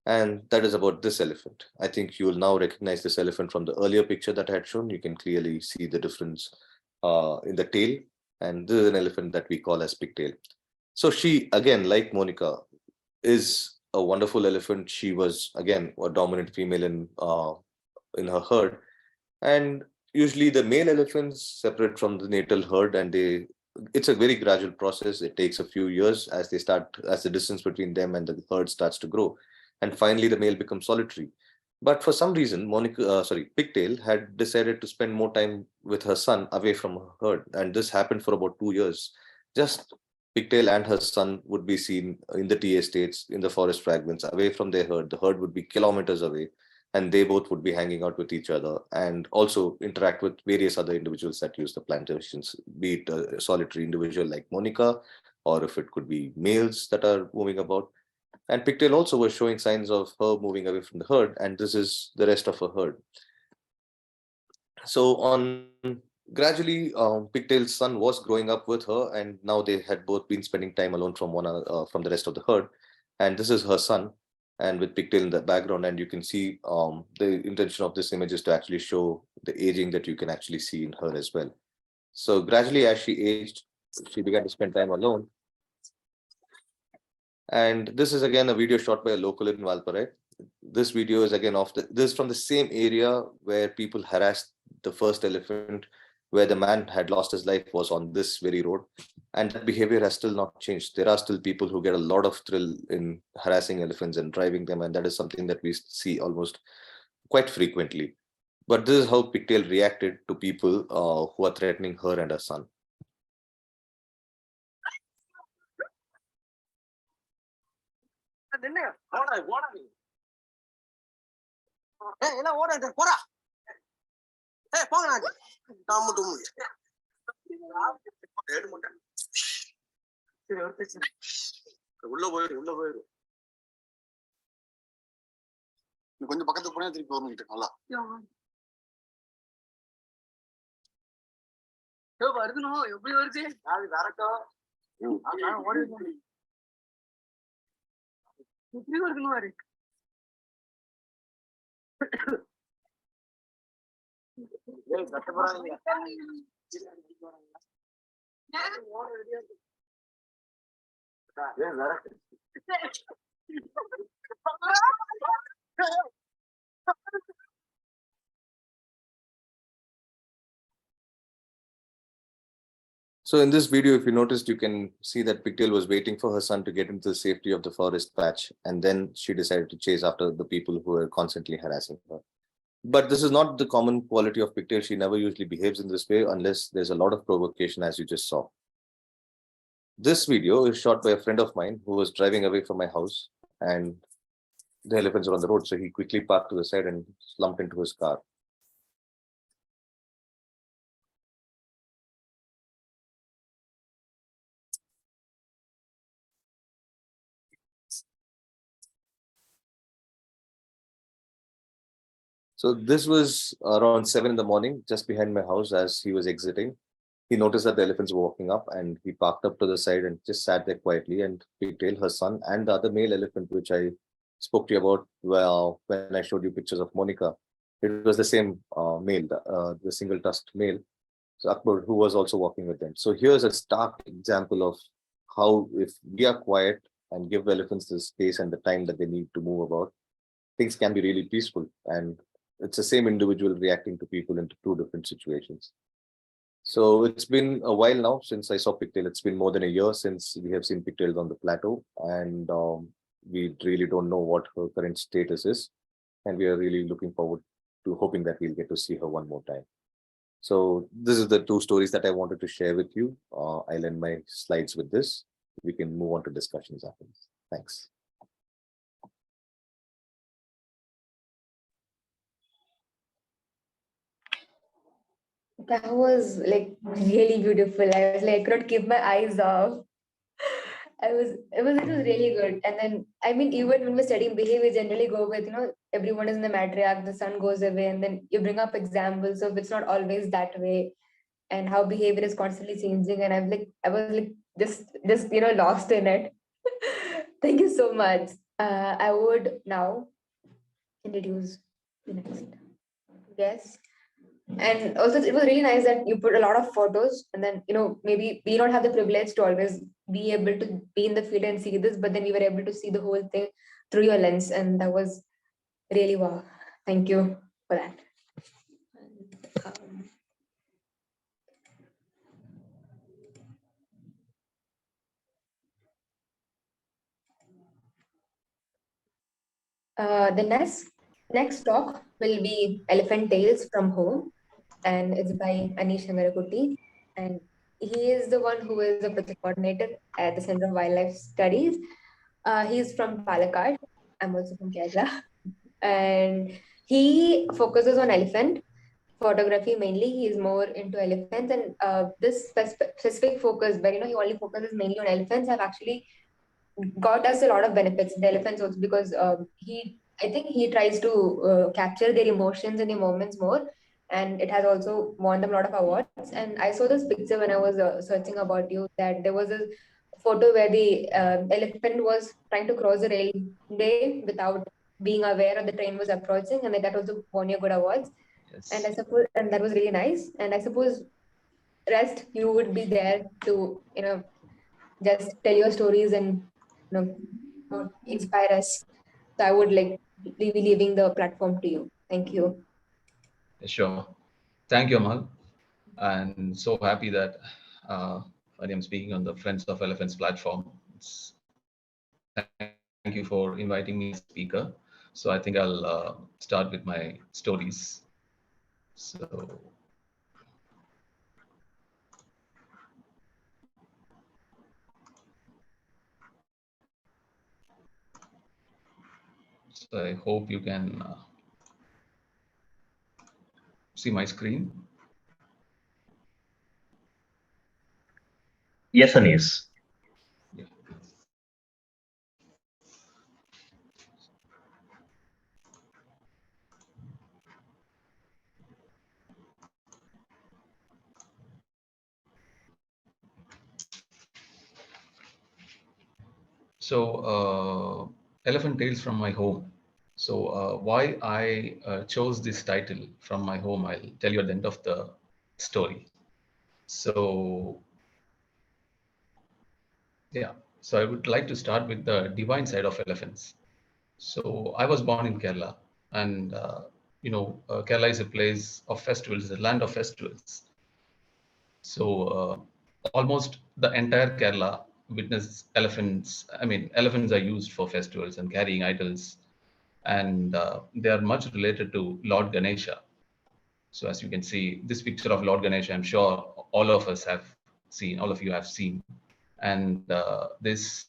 Speaker 2: and that is about this elephant. I think you will now recognize this elephant from the earlier picture that I had shown. You can clearly see the difference in the tail. And this is an elephant that we call as pigtail. So she, again, like Monica, is a wonderful elephant. She was, again, a dominant female in her herd. And usually the male elephants separate from the natal herd, and it's a very gradual process. It takes a few years as the distance between them and the herd starts to grow. And finally, the male becomes solitary. But for some reason, Pigtail had decided to spend more time with her son away from her herd. And this happened for about 2 years. Just Pigtail and her son would be seen in the tea estates, in the forest fragments, away from their herd. The herd would be kilometers away, and they both would be hanging out with each other and also interact with various other individuals that use the plantations, be it a solitary individual like Monica, or if it could be males that are moving about. And Pigtail also was showing signs of her moving away from the herd, and this is the rest of her herd. So on gradually, Pigtail's son was growing up with her, and now they had both been spending time alone from the rest of the herd. And this is her son, and with Pigtail in the background, and you can see the intention of this image is to actually show the aging that you can actually see in her as well. So gradually, as she aged, she began to spend time alone. And this is again a video shot by a local in Valparai. This video is again this is from the same area where people harassed the first elephant, where the man had lost his life, was on this very road. And that behavior has still not changed. There are still people who get a lot of thrill in harassing elephants and driving them. And that is something that we see almost quite frequently. But this is how Pigtail reacted to people who are threatening her and her son.
Speaker 5: கொஞ்சம் பக்கத்துக்கு போனா திருப்பி வரணும் நல்லா வருதுனோ எப்படி வருது அது வரட்டும் எப்படி வருதுன்னு பாரு
Speaker 2: So in this video, if you noticed, you can see that Pigtail was waiting for her son to get into the safety of the forest patch, and then she decided to chase after the people who were constantly harassing her. But this is not the common quality of Pigtail. She never usually behaves in this way unless there's a lot of provocation, as you just saw. This video is shot by a friend of mine who was driving away from my house, and the elephants were on the road, so he quickly parked to the side and slumped into his car. So this was around 7 in the morning, just behind my house. As he was exiting, he noticed that the elephants were walking up, and he parked up to the side and just sat there quietly. And Pigtail, her son, and the other male elephant, which I spoke to you about when I showed you pictures of Monica, it was the same male, the single tusked male. Akbar, who was also walking with them. So here's a stark example of how if we are quiet and give elephants the space and the time that they need to move about, things can be really peaceful. And it's the same individual reacting to people in two different situations. So it's been a while now since I saw Pigtail. It's been more than a year since we have seen Pigtails on the plateau, and we really don't know what her current status is. And we are really looking forward to hoping that we'll get to see her one more time. So this is the two stories that I wanted to share with you. I'll end my slides with this. We can move on to discussions after this. Thanks.
Speaker 1: That was like really beautiful. I was like, I could not keep my eyes off. It was really good. And then, I mean, even when we're studying behavior, we generally go with, everyone is in the matriarch, the son goes away, and then you bring up examples of it's not always that way, and how behavior is constantly changing. And I was like, just lost in it. Thank you so much. I would now introduce the next guest. And also, it was really nice that you put a lot of photos, and then maybe we don't have the privilege to always be able to be in the field and see this, but then we were able to see the whole thing through your lens, and that was really wow. Thank you for that. And, the next talk will be Elephant Tales from Home, and it's by Aneesh Sankarankutty. And he is the one who is a project coordinator at the Center of Wildlife Studies. He's from Palakkad. I'm also from Kerala. And he focuses on elephant photography mainly. He is more into elephants, and this specific focus, where he only focuses mainly on elephants, have actually got us a lot of benefits. The elephants also, because I think he tries to capture their emotions and their moments more, and it has also won them a lot of awards. And I saw this picture when I was searching about you, that there was a photo where the elephant was trying to cross the railway without being aware of the train was approaching, and that also won you good awards.
Speaker 6: Yes.
Speaker 1: And I suppose, and that was really nice. And I suppose rest you would be there to just tell your stories and inspire us. So I would like be leaving the platform to you. Thank you.
Speaker 6: Sure. Thank you, Amal. And so happy that I am speaking on the Friends of Elephants platform. Thank you for inviting me as a speaker. So I think I'll start with my stories. So I hope you can see my screen.
Speaker 3: Yes, Aneesh.
Speaker 6: Yeah. So Elephant Tales from My Home. So why I chose this title, From My Home, I'll tell you at the end of the story. So yeah, so I would like to start with the divine side of elephants. So I was born in Kerala, and Kerala is a place of festivals, a land of festivals. So almost the entire Kerala witness elephants. I mean, elephants are used for festivals and carrying idols, and they are much related to Lord Ganesha. So as you can see, this picture of Lord Ganesha, I'm sure all of us have seen, all of you have seen. And this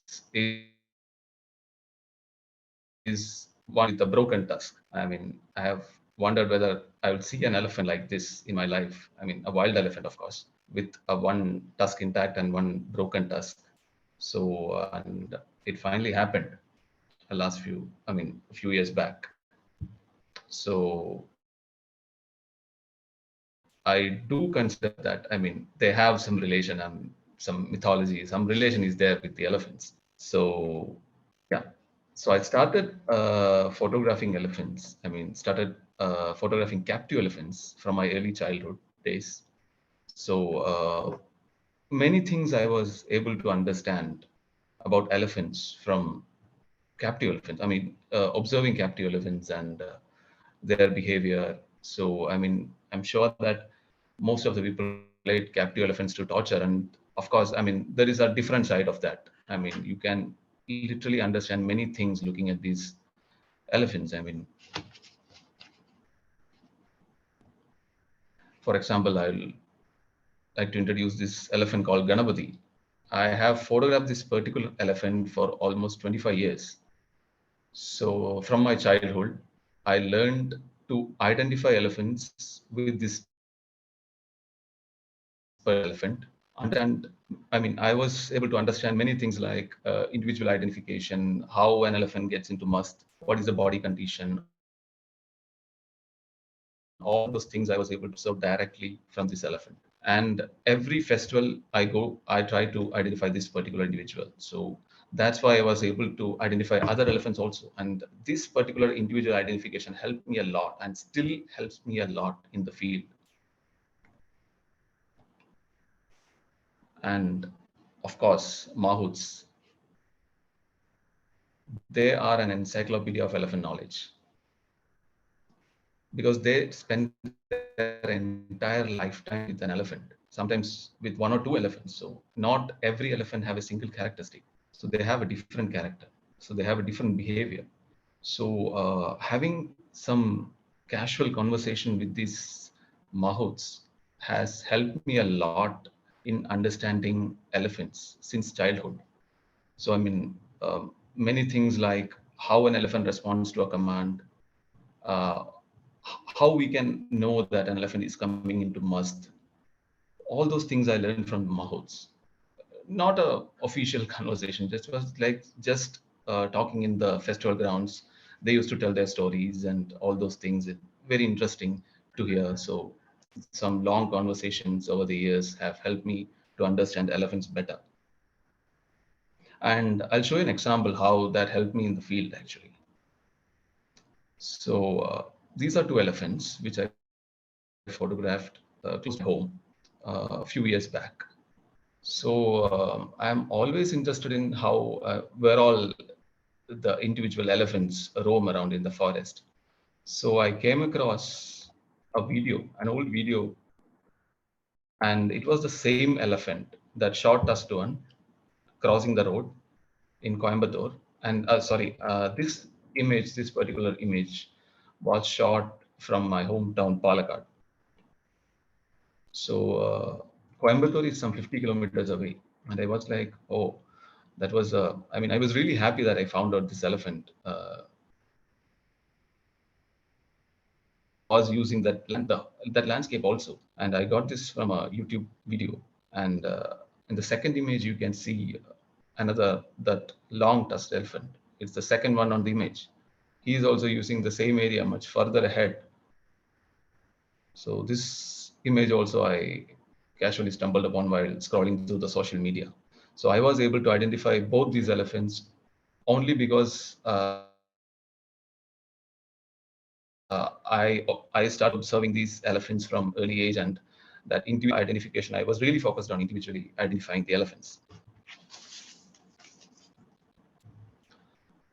Speaker 6: is one with a broken tusk. I mean, I have wondered whether I would see an elephant like this in my life. I mean, a wild elephant, of course, with a one tusk intact and one broken tusk. So, and it finally happened a few years back. So I do consider that, I mean, they have some relation and some mythology, some relation is there with the elephants. So, yeah. So I started photographing elephants. I mean, started photographing captive elephants from my early childhood days. So many things I was able to understand about elephants from captive elephants. I mean, observing captive elephants and their behavior. So, I mean, I'm sure that most of the people relate captive elephants to torture. And of course, I mean, there is a different side of that. I mean, you can literally understand many things looking at these elephants. I mean, for example, I'll like to introduce this elephant called Ganapati. I have photographed this particular elephant for almost 25 years. So from my childhood, I learned to identify elephants with this elephant. Understand, I mean, I was able to understand many things like individual identification, how an elephant gets into must, what is the body condition, all those things I was able to observe directly from this elephant. And every festival I go, I try to identify this particular individual. So that's why I was able to identify other elephants also. And this particular individual identification helped me a lot and still helps me a lot in the field. And of course, mahouts, they are an encyclopedia of elephant knowledge because they spend their entire lifetime with an elephant, sometimes with one or two elephants. So not every elephant have a single characteristic. So they have a different character. So they have a different behavior. So having some casual conversation with these mahouts has helped me a lot in understanding elephants since childhood. So I mean, many things like how an elephant responds to a command, uh, how we can know that an elephant is coming into must. All those things I learned from the mahouts. Not a official conversation, just was like just talking in the festival grounds. They used to tell their stories and all those things. Very interesting to hear. So some long conversations over the years have helped me to understand elephants better. And I'll show you an example how that helped me in the field actually. So these are two elephants which I photographed close to my home a few years back. So I'm always interested in how where all the individual elephants roam around in the forest. So I came across a video, an old video, and it was the same elephant that shot us one crossing the road in Coimbatore. And this image, this particular image, was shot from my hometown Palakkad. So Coimbatore is some 50 kilometers away, and I was like, oh, that was. I mean, I was really happy that I found out this elephant was using that landscape also, and I got this from a YouTube video. And in the second image, you can see another that long tusked elephant. It's the second one on the image. He is also using the same area much further ahead. So this image also I casually stumbled upon while scrolling through the social media. So I was able to identify both these elephants only because I started observing these elephants from early age, and that individual identification, I was really focused on individually identifying the elephants.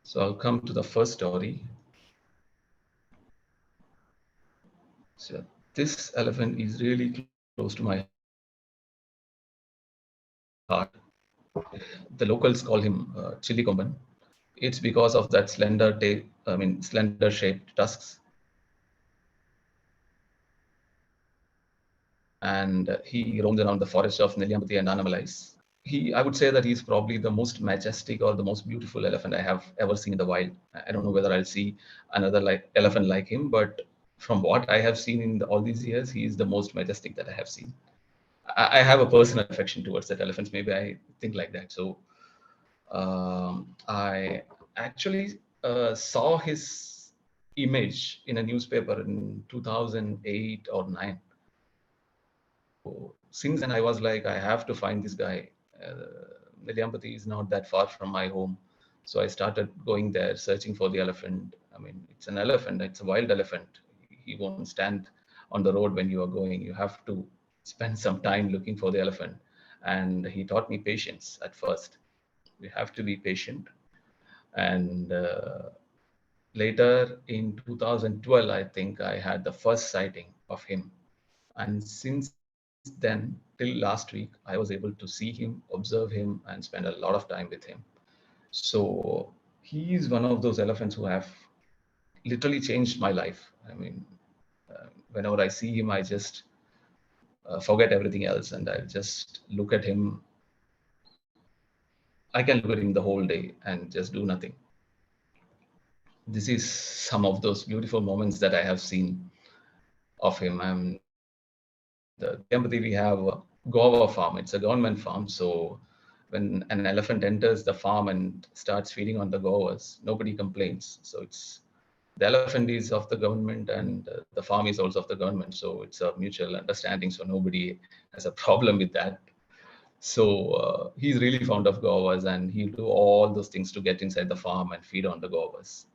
Speaker 6: So I'll come to the first story. So this elephant is really close to my heart. The locals call him Chili Komban. It's because of that slender shaped tusks. And he roams around the forest of Neliambati and Annamalais. I would say that he's probably the most majestic or the most beautiful elephant I have ever seen in the wild. I don't know whether I'll see another elephant like him, but from what I have seen in all these years, he is the most majestic that I have seen. I have a personal affection towards that elephant. Maybe I think like that. So I actually saw his image in a newspaper in 2008 or 9. So since then, I was like, I have to find this guy. Neliambati is not that far from my home. So I started going there, searching for the elephant. I mean, it's an elephant, it's a wild elephant. He won't stand on the road when you are going. You have to spent some time looking for the elephant, and he taught me patience at first. We have to be patient. And later in 2012, I think I had the first sighting of him. And since then, till last week, I was able to see him, observe him, and spend a lot of time with him. So he is one of those elephants who have literally changed my life. I mean, whenever I see him, I just forget everything else, and I just look at him. I can look at him the whole day and just do nothing. This is some of those beautiful moments that I have seen of him. And the Niliyambati, we have a guava farm. It's a government farm. So when an elephant enters the farm and starts feeding on the guavas, nobody complains. So it's the elephant is of the government, and the farm is also of the government. So it's a mutual understanding. So nobody has a problem with that. So he's really fond of guavas, and he'll do all those things to get inside the farm and feed on the guavas.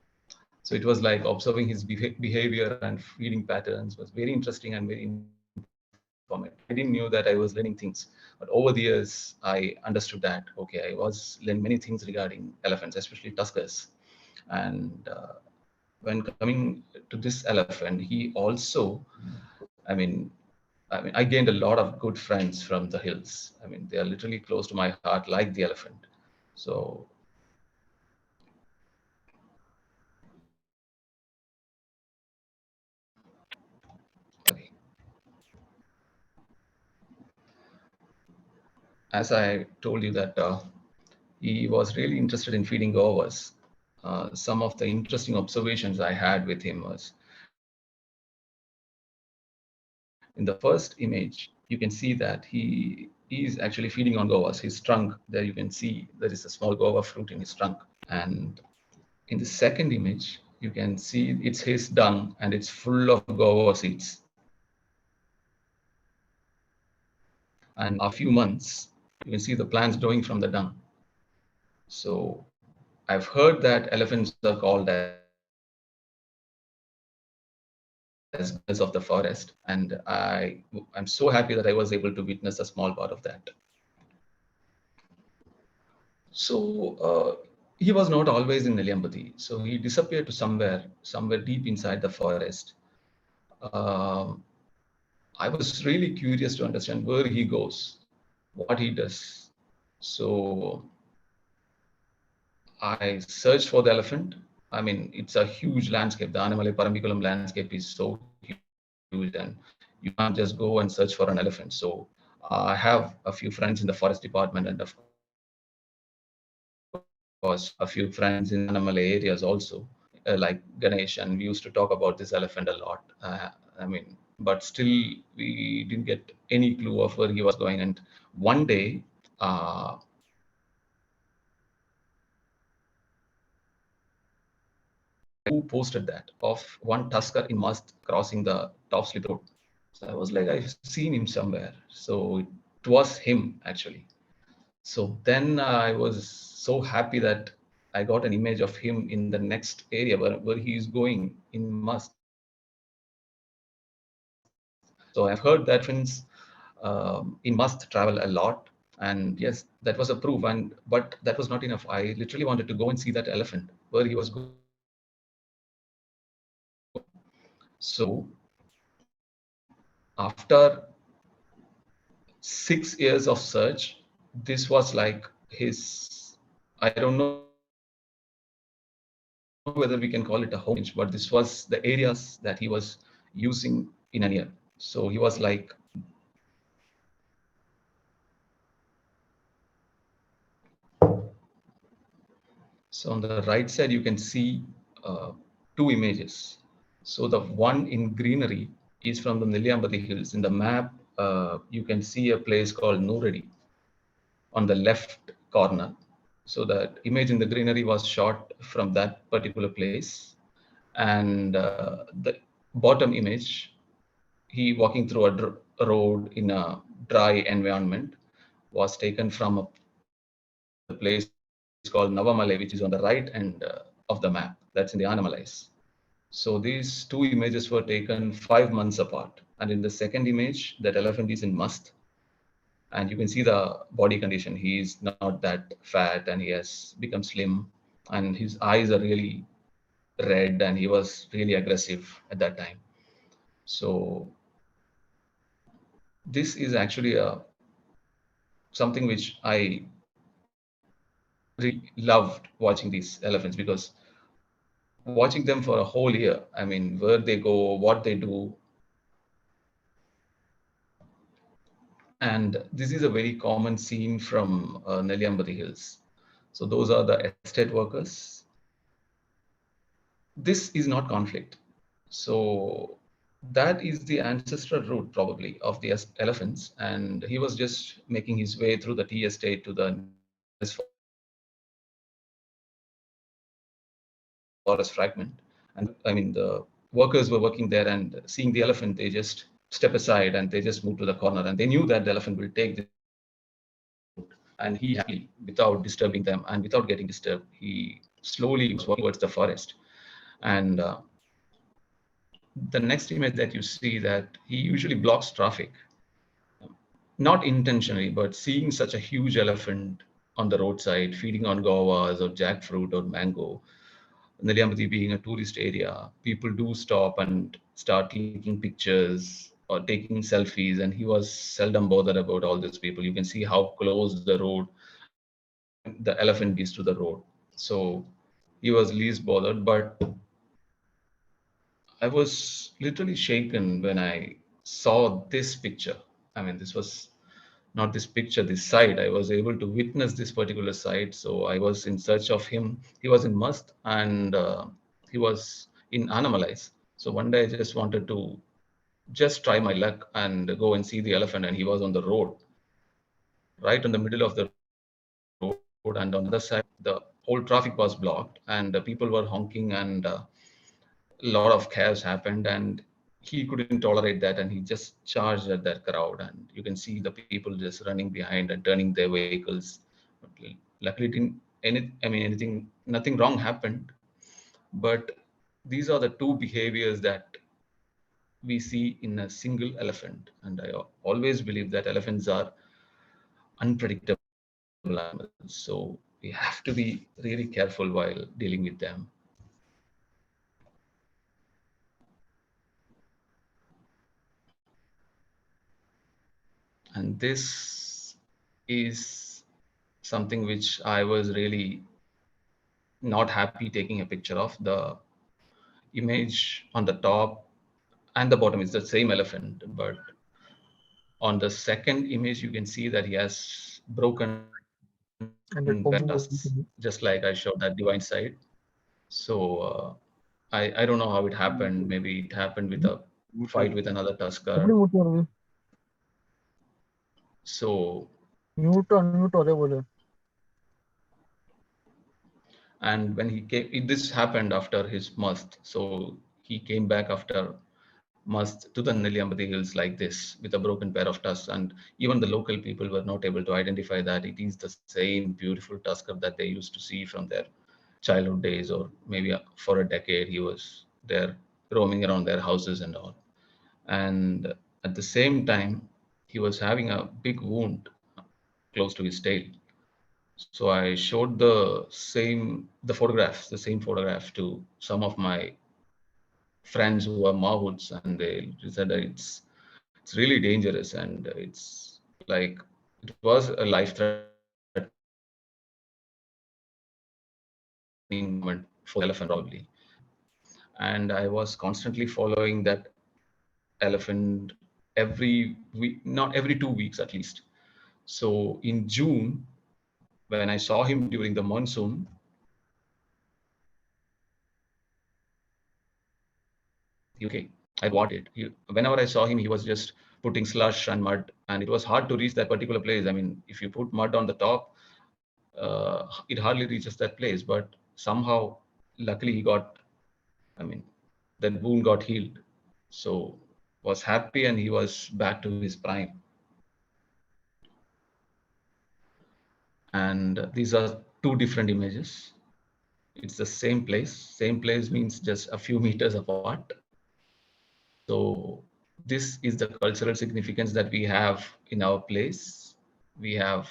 Speaker 6: So it was like observing his behavior and feeding patterns was very interesting and very informative. I didn't knew that I was learning things, but over the years I understood that, okay, I was learning many things regarding elephants, especially tuskers. And when coming to this elephant, he also, I mean, I gained a lot of good friends from the hills. I mean, they are literally close to my heart, like the elephant. So okay. As I told you that he was really interested in feeding guavas. Some of the interesting observations I had with him was, in the first image, you can see that he is actually feeding on guavas. His trunk, there you can see there is a small guava fruit in his trunk. And in the second image, you can see it's his dung and it's full of guava seeds. And after a few months, you can see the plants growing from the dung. So I've heard that elephants are called as guardians of the forest, and I'm so happy that I was able to witness a small part of that. So he was not always in Niliyambati. So he disappeared to somewhere deep inside the forest. I was really curious to understand where he goes, what he does. So I searched for the elephant. I mean, it's a huge landscape. The Annamalai Parambiculam landscape is so huge, and you can't just go and search for an elephant. So I have a few friends in the forest department, and of course, a few friends in Annamalai areas also, like Ganesh, and we used to talk about this elephant a lot. I mean, but still, we didn't get any clue of where he was going. And one day, who posted that of one tusker in must crossing the top slip road. So I was like, I've seen him somewhere. So it was him actually. So then I was so happy that I got an image of him in the next area where he is going in must. So I've heard that elephants in must travel a lot. And yes, that was a proof. But that was not enough. I literally wanted to go and see that elephant where he was going. So after 6 years of search, this was like his, I don't know whether we can call it a home, but this was the areas that he was using in a year. So he was like, so on the right side, you can see two images. So the one in greenery is from the Niliyambati Hills. In the map, you can see a place called Nooradi on the left corner. So that image in the greenery was shot from that particular place. And the bottom image, he walking through a road in a dry environment, was taken from a place called Navamalai, which is on the right end of the map. That's in the Annamalais. So these two images were taken 5 months apart. And in the second image, that elephant is in must. And you can see the body condition. He is not that fat and he has become slim. And his eyes are really red and he was really aggressive at that time. So this is actually something which I really loved watching these elephants, because watching them for a whole year, I mean, where they go, what they do. And this is a very common scene from Nelliyambati Hills. So those are the estate workers. This is not conflict. So that is the ancestral route probably of the elephants. And he was just making his way through the tea estate to the nearest forest fragment. And I mean, the workers were working there and seeing the elephant, they just step aside and they just move to the corner. And they knew that the elephant will take this route. And he happily, without disturbing them and without getting disturbed, he slowly was walking towards the forest. And the next image that you see, that he usually blocks traffic, not intentionally, but seeing such a huge elephant on the roadside feeding on guavas or jackfruit or mango, Nelliyambati being a tourist area, people do stop and start clicking pictures or taking selfies, and he was seldom bothered about all these people. You can see how close the road, the elephant is to the road. So he was least bothered, but I was literally shaken when I saw this picture. I mean, this was not this picture, this site. I was able to witness this particular site. So I was in search of him. He was in Must and he was in Animalize. So one day I just wanted to just try my luck and go and see the elephant. And he was on the road, right in the middle of the road. And on the other side, the whole traffic was blocked and people were honking and a lot of chaos happened, and he couldn't tolerate that and he just charged at that crowd. And you can see the people just running behind and turning their vehicles. But luckily anything, nothing wrong happened. But these are the two behaviors that we see in a single elephant. And I always believe that elephants are unpredictable animals, so we have to be really careful while dealing with them. And this is something which I was really not happy taking a picture of. The image on the top and the bottom is the same elephant, but on the second image you can see that he has broken tusks, just like I showed that divine side. So I don't know how it happened. Maybe it happened with a fight with another tusker. So and when he came, this happened after his must. So he came back after must to the Nelliyambati Hills like this with a broken pair of tusks. And even the local people were not able to identify that it is the same beautiful tusker that they used to see from their childhood days, or maybe for a decade he was there roaming around their houses and all. And at the same time, he was having a big wound close to his tail. So I showed the same photograph to some of my friends who are Mahouts, and they said that it's really dangerous and it's like it was a life-threatening moment for the elephant probably. And I was constantly following that elephant every week, not every 2 weeks at least. So in June, when I saw him during the monsoon, okay, I bought it. Whenever I saw him, he was just putting slush and mud, and it was hard to reach that particular place. I mean, if you put mud on the top, it hardly reaches that place. But somehow, luckily, that wound got healed. So was happy, and he was back to his prime. And these are two different images. It's the same place. Same place means just a few meters apart. So this is the cultural significance that we have in our place. We have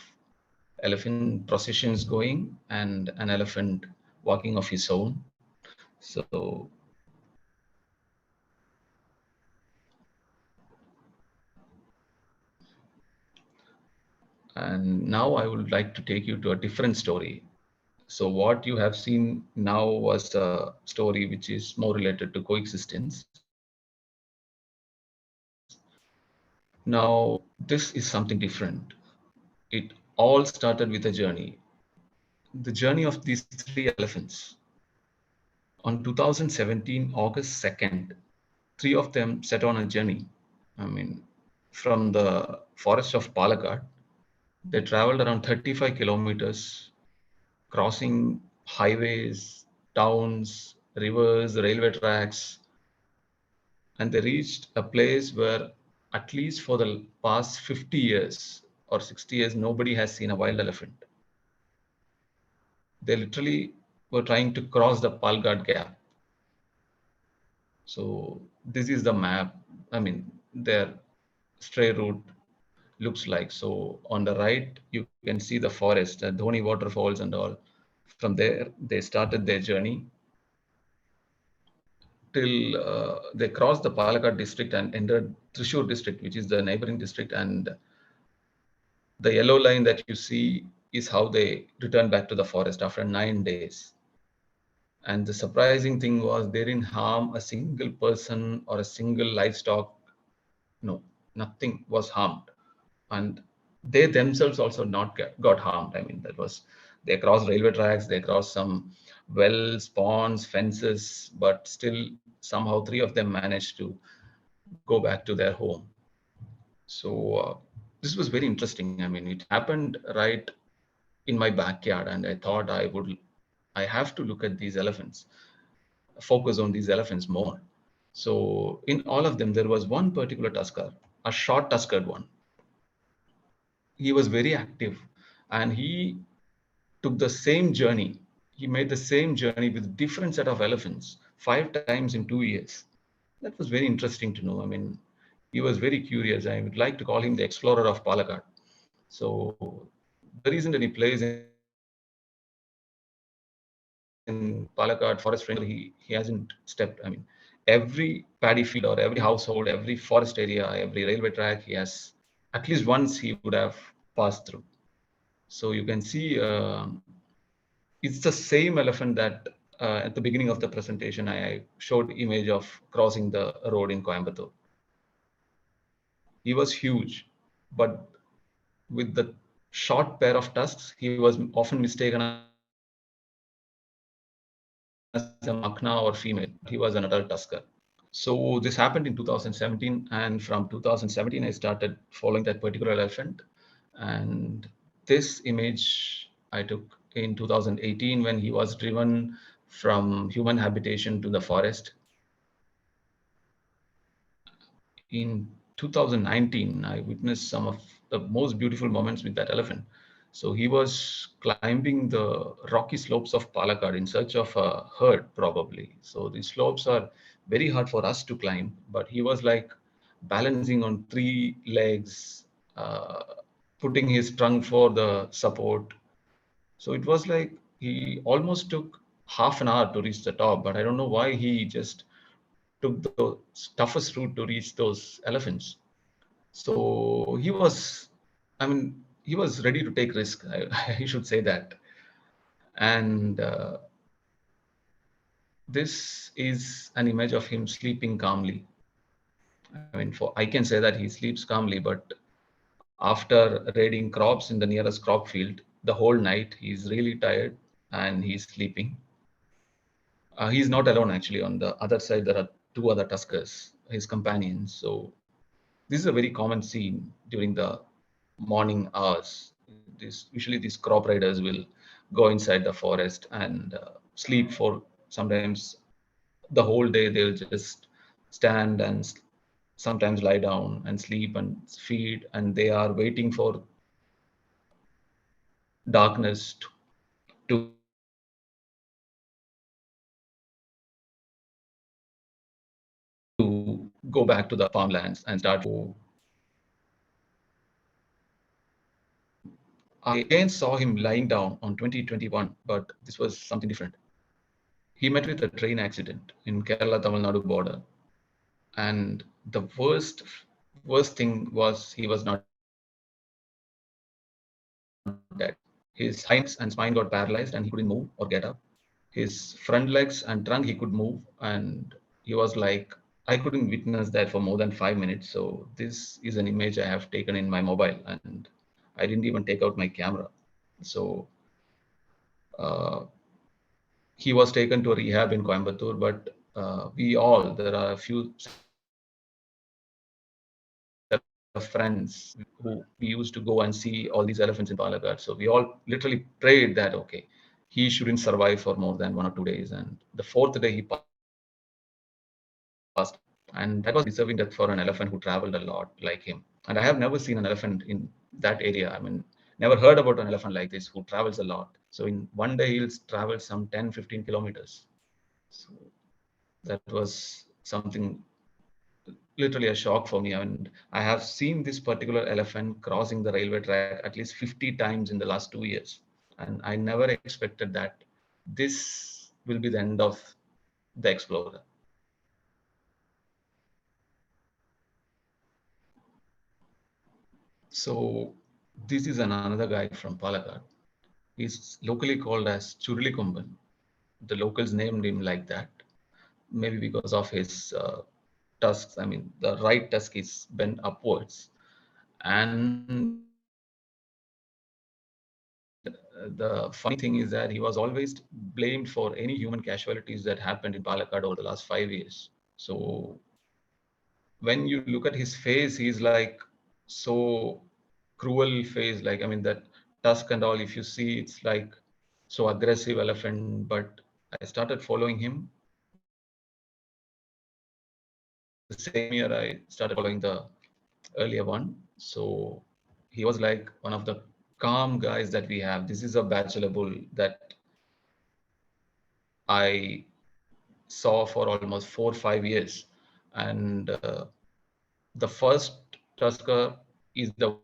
Speaker 6: elephant processions going and an elephant walking of his own. So and now I would like to take you to a different story. So what you have seen now was a story which is more related to coexistence. Now, this is something different. It all started with a journey. The journey of these three elephants. On 2017, August 2nd, three of them set on a journey. I mean, from the forest of Palakkad, they traveled around 35 kilometers, crossing highways, towns, rivers, railway tracks, and they reached a place where, at least for the past 50 years or 60 years, nobody has seen a wild elephant. They literally were trying to cross the Palghat Gap. So this is the map. I mean, their stray route looks like. So on the right, you can see the forest, the Dhoni waterfalls and all. From there, they started their journey till they crossed the Palakkad district and entered Thrissur district, which is the neighboring district. And the yellow line that you see is how they returned back to the forest after 9 days. And the surprising thing was they didn't harm a single person or a single livestock. No, nothing was harmed. And they themselves also not got harmed. I mean, they crossed railway tracks, they crossed some wells, ponds, fences, but still somehow three of them managed to go back to their home. So this was very interesting. I mean, it happened right in my backyard, and I thought I have to look at these elephants, focus on these elephants more. So in all of them, there was one particular tusker, a short tuskered one. He was very active, and he took the same journey. He made the same journey with different set of elephants 5 times in 2 years. That was very interesting to know. I mean, he was very curious. I would like to call him the explorer of Palakkad. So there isn't any place in Palakkad forest range he hasn't stepped. I mean, every paddy field or every household, every forest area, every railway track, he has at least once he would have passed through. So you can see it's the same elephant that at the beginning of the presentation I showed image of crossing the road in Coimbatore. He was huge, but with the short pair of tusks, he was often mistaken as a Makhna or female. He was an adult tusker. So this happened in 2017, and from 2017 I started following that particular elephant. And this image I took in 2018 when he was driven from human habitation to the forest. In 2019, I witnessed some of the most beautiful moments with that elephant. So he was climbing the rocky slopes of Palakkad in search of a herd, probably. So these slopes are very hard for us to climb, but he was like balancing on three legs, uh, putting his trunk for the support. So it was like he almost took half an hour to reach the top, but I don't know why he just took the toughest route to reach those elephants. So he was ready to take risk. I should say that. And this is an image of him sleeping calmly. I mean, I can say that he sleeps calmly, but after raiding crops in the nearest crop field, the whole night, he's really tired and he's sleeping. He's not alone, actually. On the other side, there are two other tuskers, his companions. So this is a very common scene during the morning hours. Usually these crop riders will go inside the forest and sleep for sometimes the whole day. They'll just stand and sometimes lie down and sleep and feed, and they are waiting for darkness to go back to the farmlands and start. I again saw him lying down on 2021, but this was something different. He met with a train accident in Kerala Tamil Nadu border, and the worst thing was he was not dead. His hind legs and spine got paralyzed and he couldn't move or get up. His front legs and trunk he could move, and he was like, I couldn't witness that for more than 5 minutes. So this is an image I have taken in my mobile, and I didn't even take out my camera. So he was taken to a rehab in Coimbatore, but there are a few friends who we used to go and see all these elephants in Palakkad. So we all literally prayed that, okay, he shouldn't survive for more than 1 or 2 days. And the fourth day he passed. And that was deserving death for an elephant who traveled a lot like him. And I have never seen an elephant in that area. I mean, never heard about an elephant like this who travels a lot. So in one day, he'll travel some 10, 15 kilometers. So that was something literally a shock for me. And I have seen this particular elephant crossing the railway track at least 50 times in the last 2 years. And I never expected that this will be the end of the explorer. So this is another guy from Palakkad. He's locally called as Churlikumban. The locals named him like that, maybe because of his tusks. I mean, the right tusk is bent upwards. And the funny thing is that he was always blamed for any human casualties that happened in Palakkad over the last 5 years. So when you look at his face, he's like so cruel face. Like, I mean, that tusk and all, if you see, it's like so aggressive elephant. But I started following him. The same year, I started following the earlier one. So he was like one of the calm guys that we have. This is a bachelor bull that I saw for almost 4 or 5 years. And the first tusker is the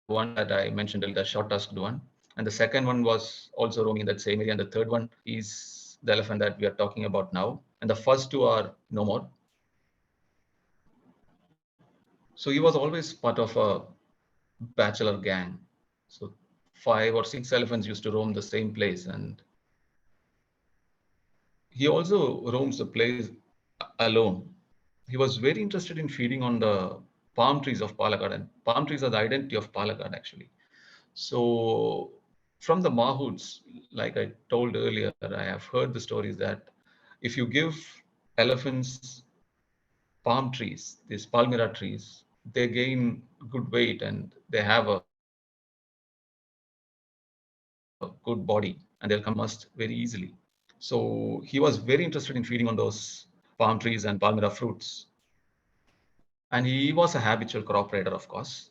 Speaker 6: one that I mentioned, the short tusked one. And the second one was also roaming in that same area. And the third one is the elephant that we are talking about now. And the first two are no more. So he was always part of a bachelor gang. So 5 or 6 elephants used to roam the same place. And he also roams the place alone. He was very interested in feeding on the palm trees of Palakkad. And palm trees are the identity of Palakkad, actually. So from the Mahouts, like I told earlier, I have heard the stories that if you give elephants palm trees, these palmyra trees, they gain good weight and they have a good body and they'll come must very easily. So he was very interested in feeding on those palm trees and palmyra fruits. And he was a habitual crop raider, of course.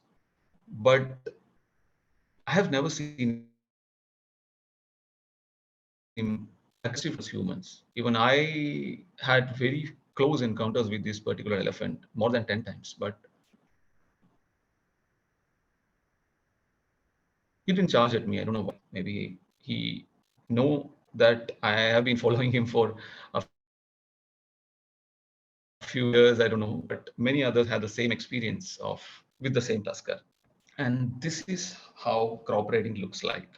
Speaker 6: But I have never seen him aggressive as humans. Even I had very close encounters with this particular elephant, more than 10 times. But he didn't charge at me. I don't know why. Maybe he know that I have been following him for a few years. I don't know, but many others had the same experience with the same tusker. And this is how crop raiding looks like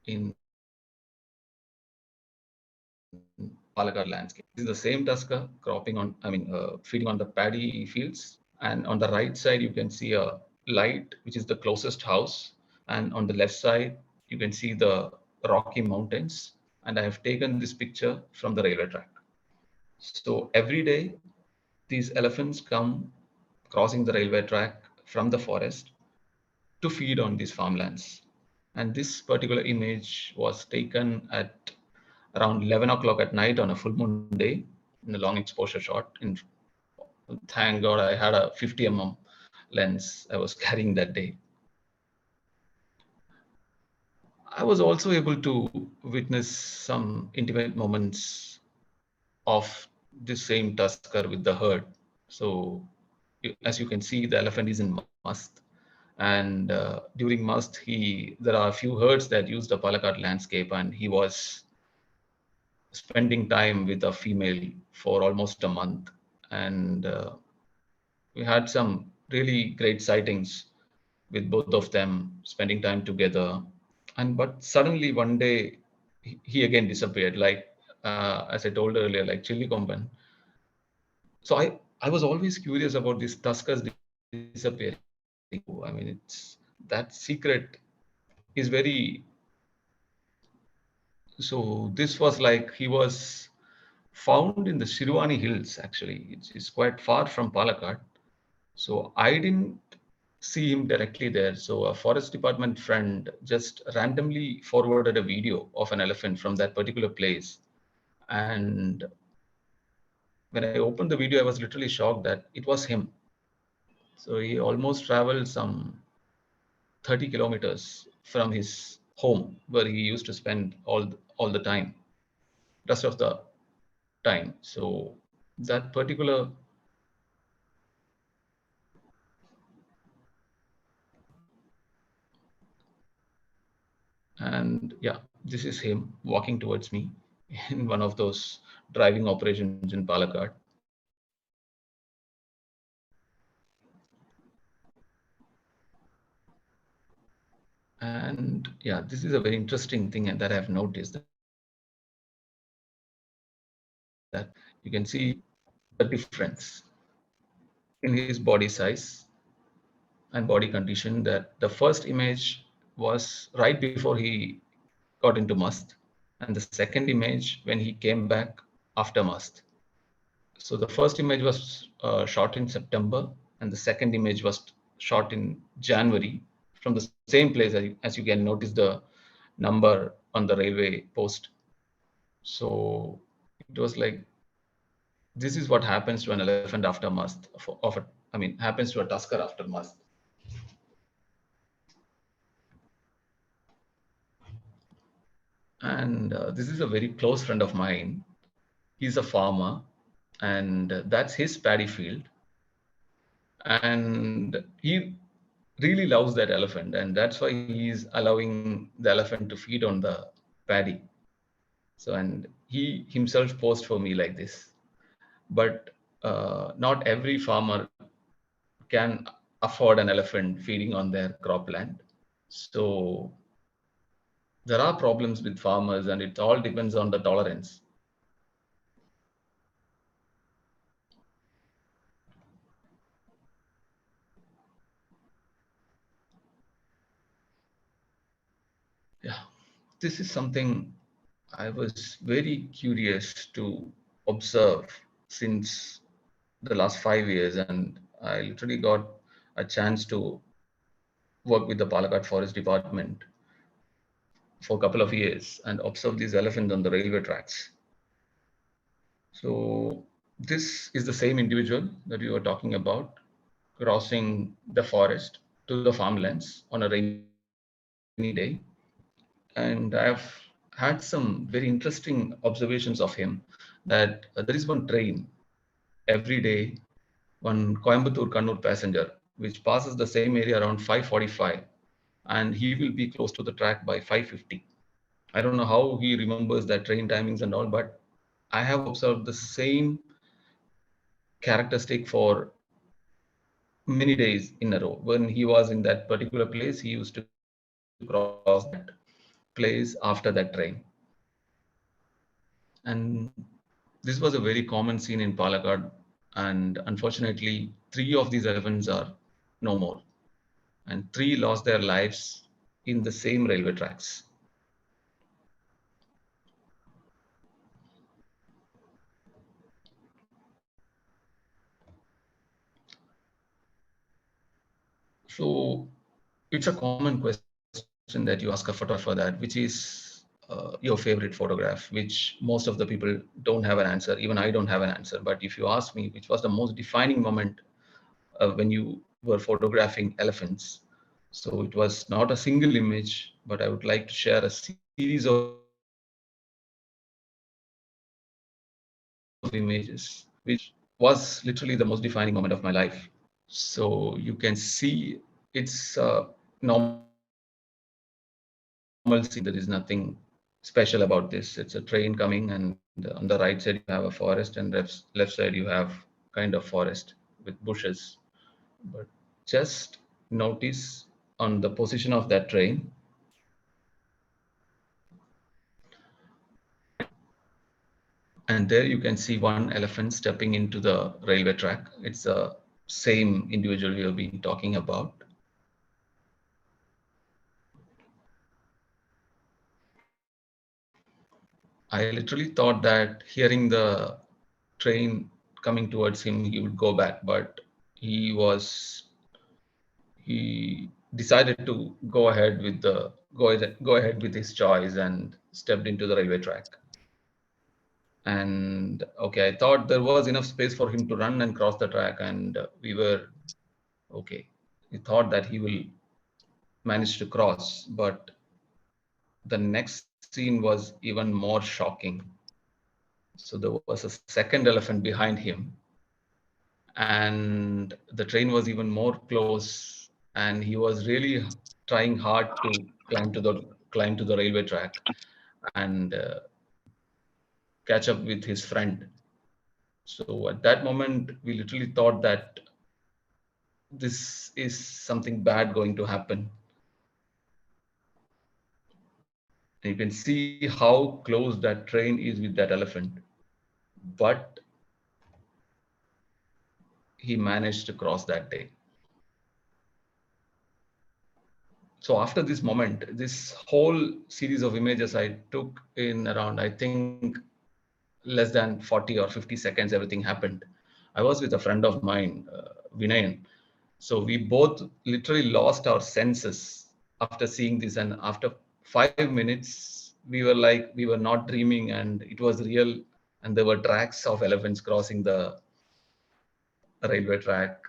Speaker 6: in Palakkad landscape. This is the same tusker feeding on the paddy fields. And on the right side, you can see a light, which is the closest house. And on the left side, you can see the Rocky Mountains. And I have taken this picture from the railway track. So every day, these elephants come crossing the railway track from the forest to feed on these farmlands. And this particular image was taken at around 11 o'clock at night on a full moon day in a long exposure shot. And thank God I had a 50 mm lens I was carrying that day. I was also able to witness some intimate moments of this same tusker with the herd. So as you can see, the elephant is in must. And during must, there are a few herds that use the Palakkad landscape, and he was spending time with a female for almost a month. And we had some really great sightings with both of them spending time together. But suddenly one day he again disappeared, like as I told earlier, like Chili Komban. So I was always curious about this tuskers disappearing. I mean, that secret is very. So this was like he was found in the Shirwani Hills. Actually, it's quite far from Palakkad. So I didn't see him directly there. So a forest department friend just randomly forwarded a video of an elephant from that particular place. And when I opened the video, I was literally shocked that it was him. So he almost traveled some 30 kilometers from his home where he used to spend all the time, rest of the time. So that particular and yeah, this is him walking towards me in one of those driving operations in Palakkad. And yeah, this is a very interesting thing that I've noticed, that you can see the difference in his body size and body condition. That the first image was right before he got into must, and the second image when he came back after must. So the first image was shot in September, and the second image was shot in January from the same place. As you can notice the number on the railway post. So it was like, this is what happens to an elephant after must. Happens to a tusker after must. And this is a very close friend of mine. He's a farmer, and that's his paddy field. And he really loves that elephant, and that's why he's allowing the elephant to feed on the paddy. So, and he himself posed for me like this. But not every farmer can afford an elephant feeding on their cropland. So there are problems with farmers, and it all depends on the tolerance. Yeah, this is something I was very curious to observe since the last 5 years, and I literally got a chance to work with the Palakkad Forest Department for a couple of years and observe these elephants on the railway tracks. So this is the same individual that we were talking about, crossing the forest to the farmlands on a rainy day. And I've had some very interesting observations of him, that there is one train every day, one Coimbatore-Kannur passenger, which passes the same area around 5:45, and he will be close to the track by 5:50. I don't know how he remembers that train timings and all, but I have observed the same characteristic for many days in a row. When he was in that particular place, he used to cross that place after that train. And this was a very common scene in Palakkad. And unfortunately, 3 of these elephants are no more. And 3 lost their lives in the same railway tracks. So it's a common question that you ask a photographer, that which is your favorite photograph, which most of the people don't have an answer. Even I don't have an answer. But if you ask me, which was the most defining moment when you were photographing elephants, so it was not a single image, but I would like to share a series of images that I have taken images, which was literally the most defining moment of my life. So you can see it's a normal scene. There is nothing special about this. It's a train coming, and on the right side you have a forest, and left side you have kind of forest with bushes. But just notice on the position of that train, and there you can see one elephant stepping into the railway track. It's the same individual we have been talking about. I literally thought that hearing the train coming towards him, he would go back, but he decided to go ahead with his choice and stepped into the railway track. And okay, I thought there was enough space for him to run and cross the track, and we were okay. We thought that he will manage to cross, but the next scene was even more shocking. So there was a second elephant behind him, and the train was even more close, and he was really trying hard to climb to the railway track and catch up with his friend. So at that moment, we literally thought that this is something bad going to happen. And you can see how close that train is with that elephant, but he managed to cross that day. So after this moment, this whole series of images I took in around, I think, less than 40 or 50 seconds, everything happened. I was with a friend of mine, Vinayan. So we both literally lost our senses after seeing this. And after 5 minutes, we were like, we were not dreaming, and it was real. And there were tracks of elephants crossing the railway track,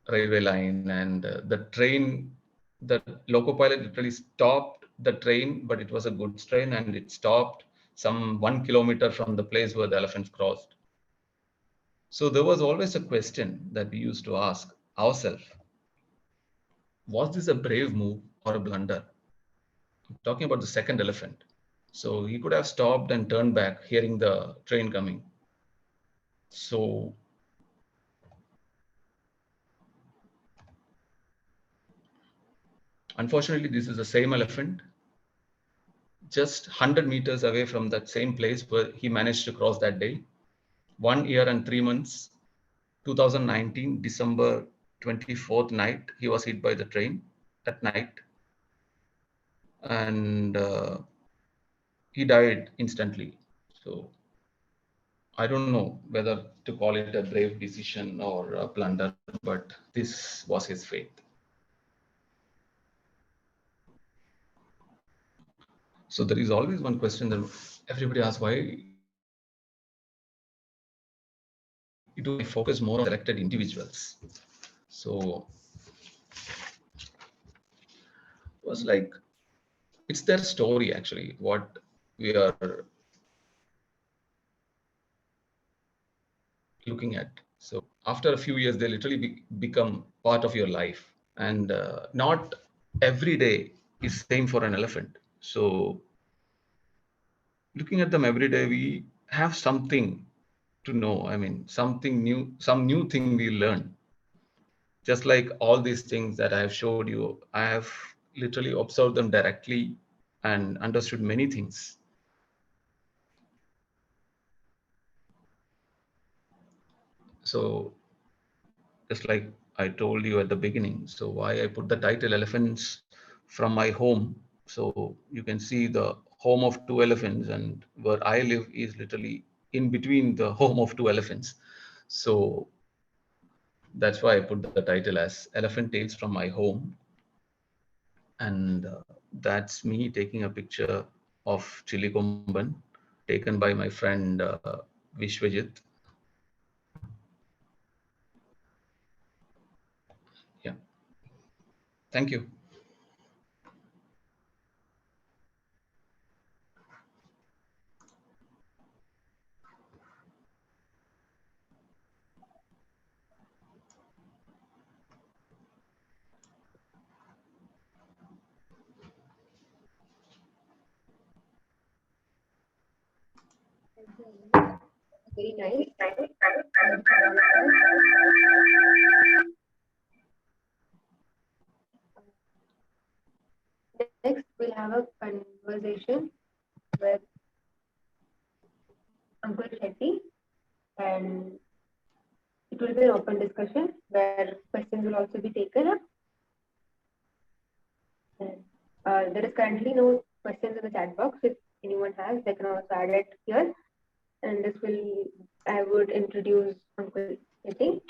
Speaker 6: railway line, and the train, the loco pilot literally stopped the train, but it was a goods train, and it stopped some 1 kilometer from the place where the elephants crossed. So there was always a question that we used to ask ourselves: was this a brave move or a blunder? I'm talking about the second elephant. So he could have stopped and turned back, hearing the train coming. So unfortunately, this is the same elephant, just 100 meters away from that same place where he managed to cross that day. 1 year and 3 months, 2019, December 24th night, he was hit by the train at night, and he died instantly. So I don't know whether to call it a brave decision or a blunder, but this was his fate. So there is always one question that everybody asks: why do I focus more on selected individuals? So it was like, it's their story actually, what we are looking at. So after a few years, they literally become part of your life, and not every day is same for an elephant. So looking at them every day, we have something to know. I mean, something new, some new thing we learn. Just like all these things that I have showed you, I have literally observed them directly and understood many things. So just like I told you at the beginning, so why I put the title Elephants from My Home. So you can see the home of two elephants, and where I live is literally in between the home of two elephants. So that's why I put the title as Elephant Tales from My Home. And that's me taking a picture of Chilikomban taken by my friend Vishwajit. Yeah. Thank you.
Speaker 1: Very nice. Next, we'll have a conversation with Ankul Shetty, and it will be an open discussion where questions will also be taken up. There is currently no questions in the chat box. If anyone has, they can also add it here. And I would introduce Ankul Shetty.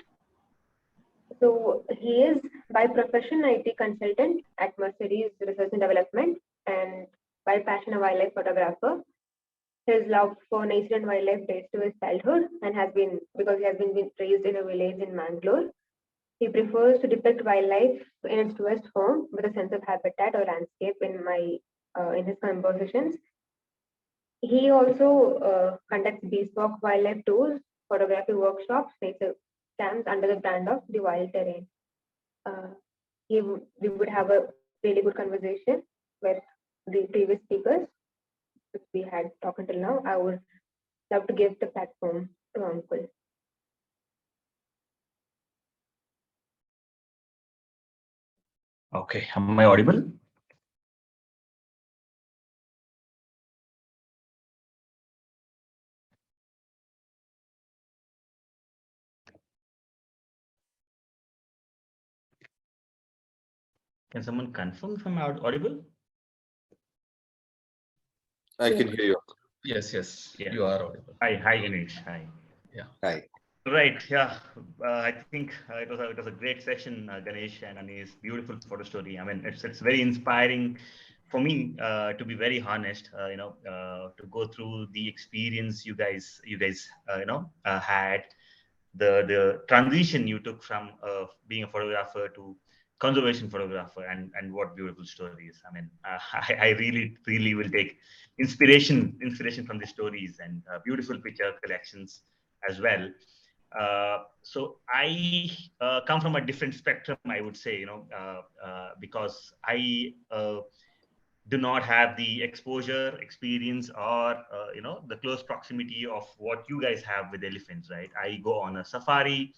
Speaker 1: So he is by profession IT consultant at Mercedes Research and Development, and by passion a wildlife photographer. His love for nature and wildlife dates to his childhood and because he has been raised in a village in Mangalore. He prefers to depict wildlife in its truest form with a sense of habitat or landscape in his compositions. He also conducts bespoke wildlife tours, photography workshops, nature camps under the brand of the Wild Terrain. We would have a really good conversation with the previous speakers, which we had talked until now. I would love to give the platform to Uncle.
Speaker 3: Okay, am I audible? Can someone confirm if I'm audible?
Speaker 2: I can hear you.
Speaker 6: Yes, yes,
Speaker 3: Yeah.
Speaker 6: you are audible.
Speaker 3: Hi, Ganesh. Hi.
Speaker 6: Yeah.
Speaker 2: Hi.
Speaker 3: Right. Yeah. I think it was a great session, Ganesh and Aneesh. Beautiful photo story. I mean, it's very inspiring for me, to be very honest. To go through the experience you guys had, the transition you took from being a photographer to conservation photographer, and what beautiful stories. I mean, I really will take inspiration from the stories, and beautiful picture collections as well. So I come from a different spectrum, I would say, because I do not have the exposure, experience, or the close proximity of what you guys have with elephants, right? I go on a safari,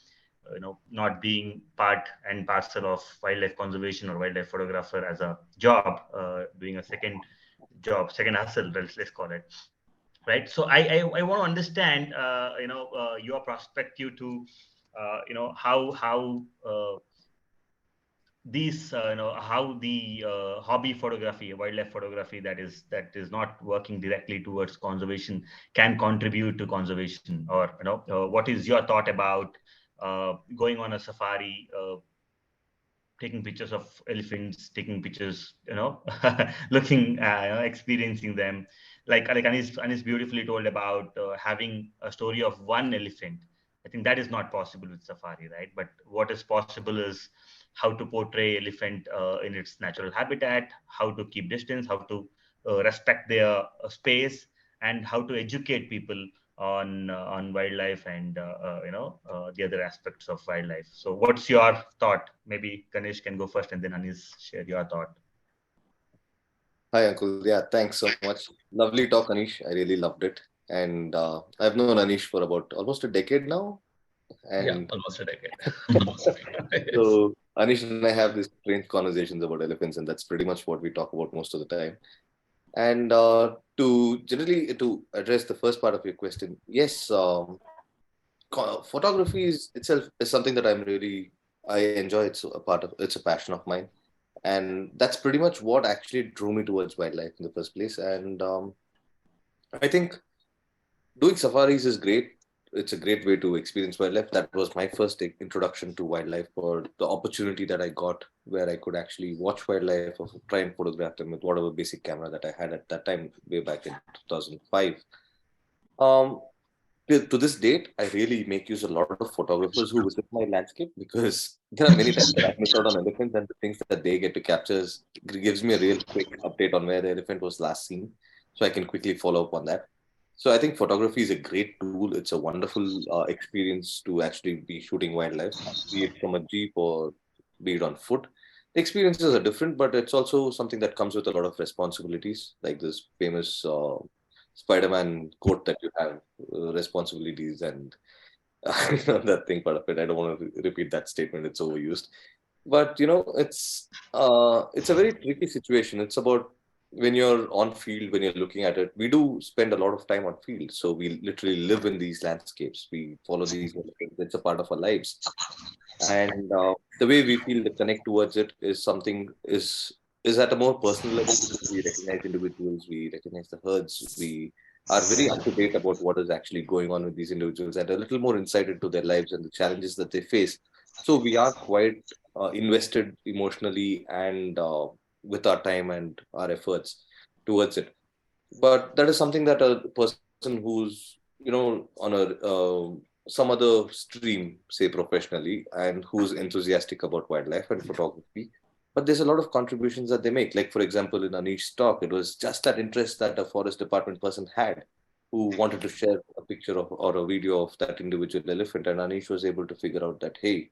Speaker 3: not being part and parcel of wildlife conservation or wildlife photographer as a job, doing a second job, second hustle, let's call it. Right. So I want to understand, your perspective to, how these, how the hobby photography, wildlife photography that is not working directly towards conservation can contribute to conservation, or what is your thought about going on a safari, taking pictures of elephants, taking pictures, looking, experiencing them, like Anis beautifully told about having a story of one elephant. I think that is not possible with safari, right? But what is possible is how to portray elephant in its natural habitat, how to keep distance, how to respect their space, and how to educate people on wildlife and the other aspects of wildlife. So what's your thought? Maybe Ganesh can go first, and then Anis share your thought.
Speaker 2: Hi, Uncle. Yeah, thanks so much. Lovely talk, Anish. I really loved it. And I've known Anish for about almost a decade now.
Speaker 6: Yeah,
Speaker 2: And
Speaker 6: almost a decade.
Speaker 2: so Anish and I have these strange conversations about elephants, and that's pretty much what we talk about most of the time. And to address the first part of your question, yes, photography itself is something that I enjoy. It's a passion of mine, and that's pretty much what actually drew me towards wildlife in the first place. And I think doing safaris is great. It's a great way to experience wildlife. That was my first introduction to wildlife, or the opportunity that I got where I could actually watch wildlife or try and photograph them with whatever basic camera that I had at that time, way back in 2005. Um, to this date, I really make use of a lot of photographers who visit my landscape, because there are many times that I miss out on elephants, and the things that they get to capture gives me a real quick update on where the elephant was last seen, so I can quickly follow up on that. So I think photography is a great tool. It's a wonderful experience to actually be shooting wildlife, be it from a jeep or be it on foot. The experiences are different, but it's also something that comes with a lot of responsibilities, like this famous Spider-Man quote that you have, responsibilities and that thing part of it. I don't want to repeat that statement. It's overused. But it's a very tricky situation. It's about when you're on field, when you're looking at it. We do spend a lot of time on field, so we literally live in these landscapes. We follow these. It's a part of our lives, and the way we feel the connect towards it is something is at a more personal level. We recognize individuals, we recognize the herds, we are very up to date about what is actually going on with these individuals and a little more insight into their lives and the challenges that they face. So we are quite invested emotionally and with our time and our efforts towards it. But that is something that a person who's on some other stream, say professionally, and who's enthusiastic about wildlife and photography, but there's a lot of contributions that they make. Like, for example, in Anish's talk, it was just that interest that a forest department person had who wanted to share a picture of or a video of that individual elephant, and Anish was able to figure out that, hey,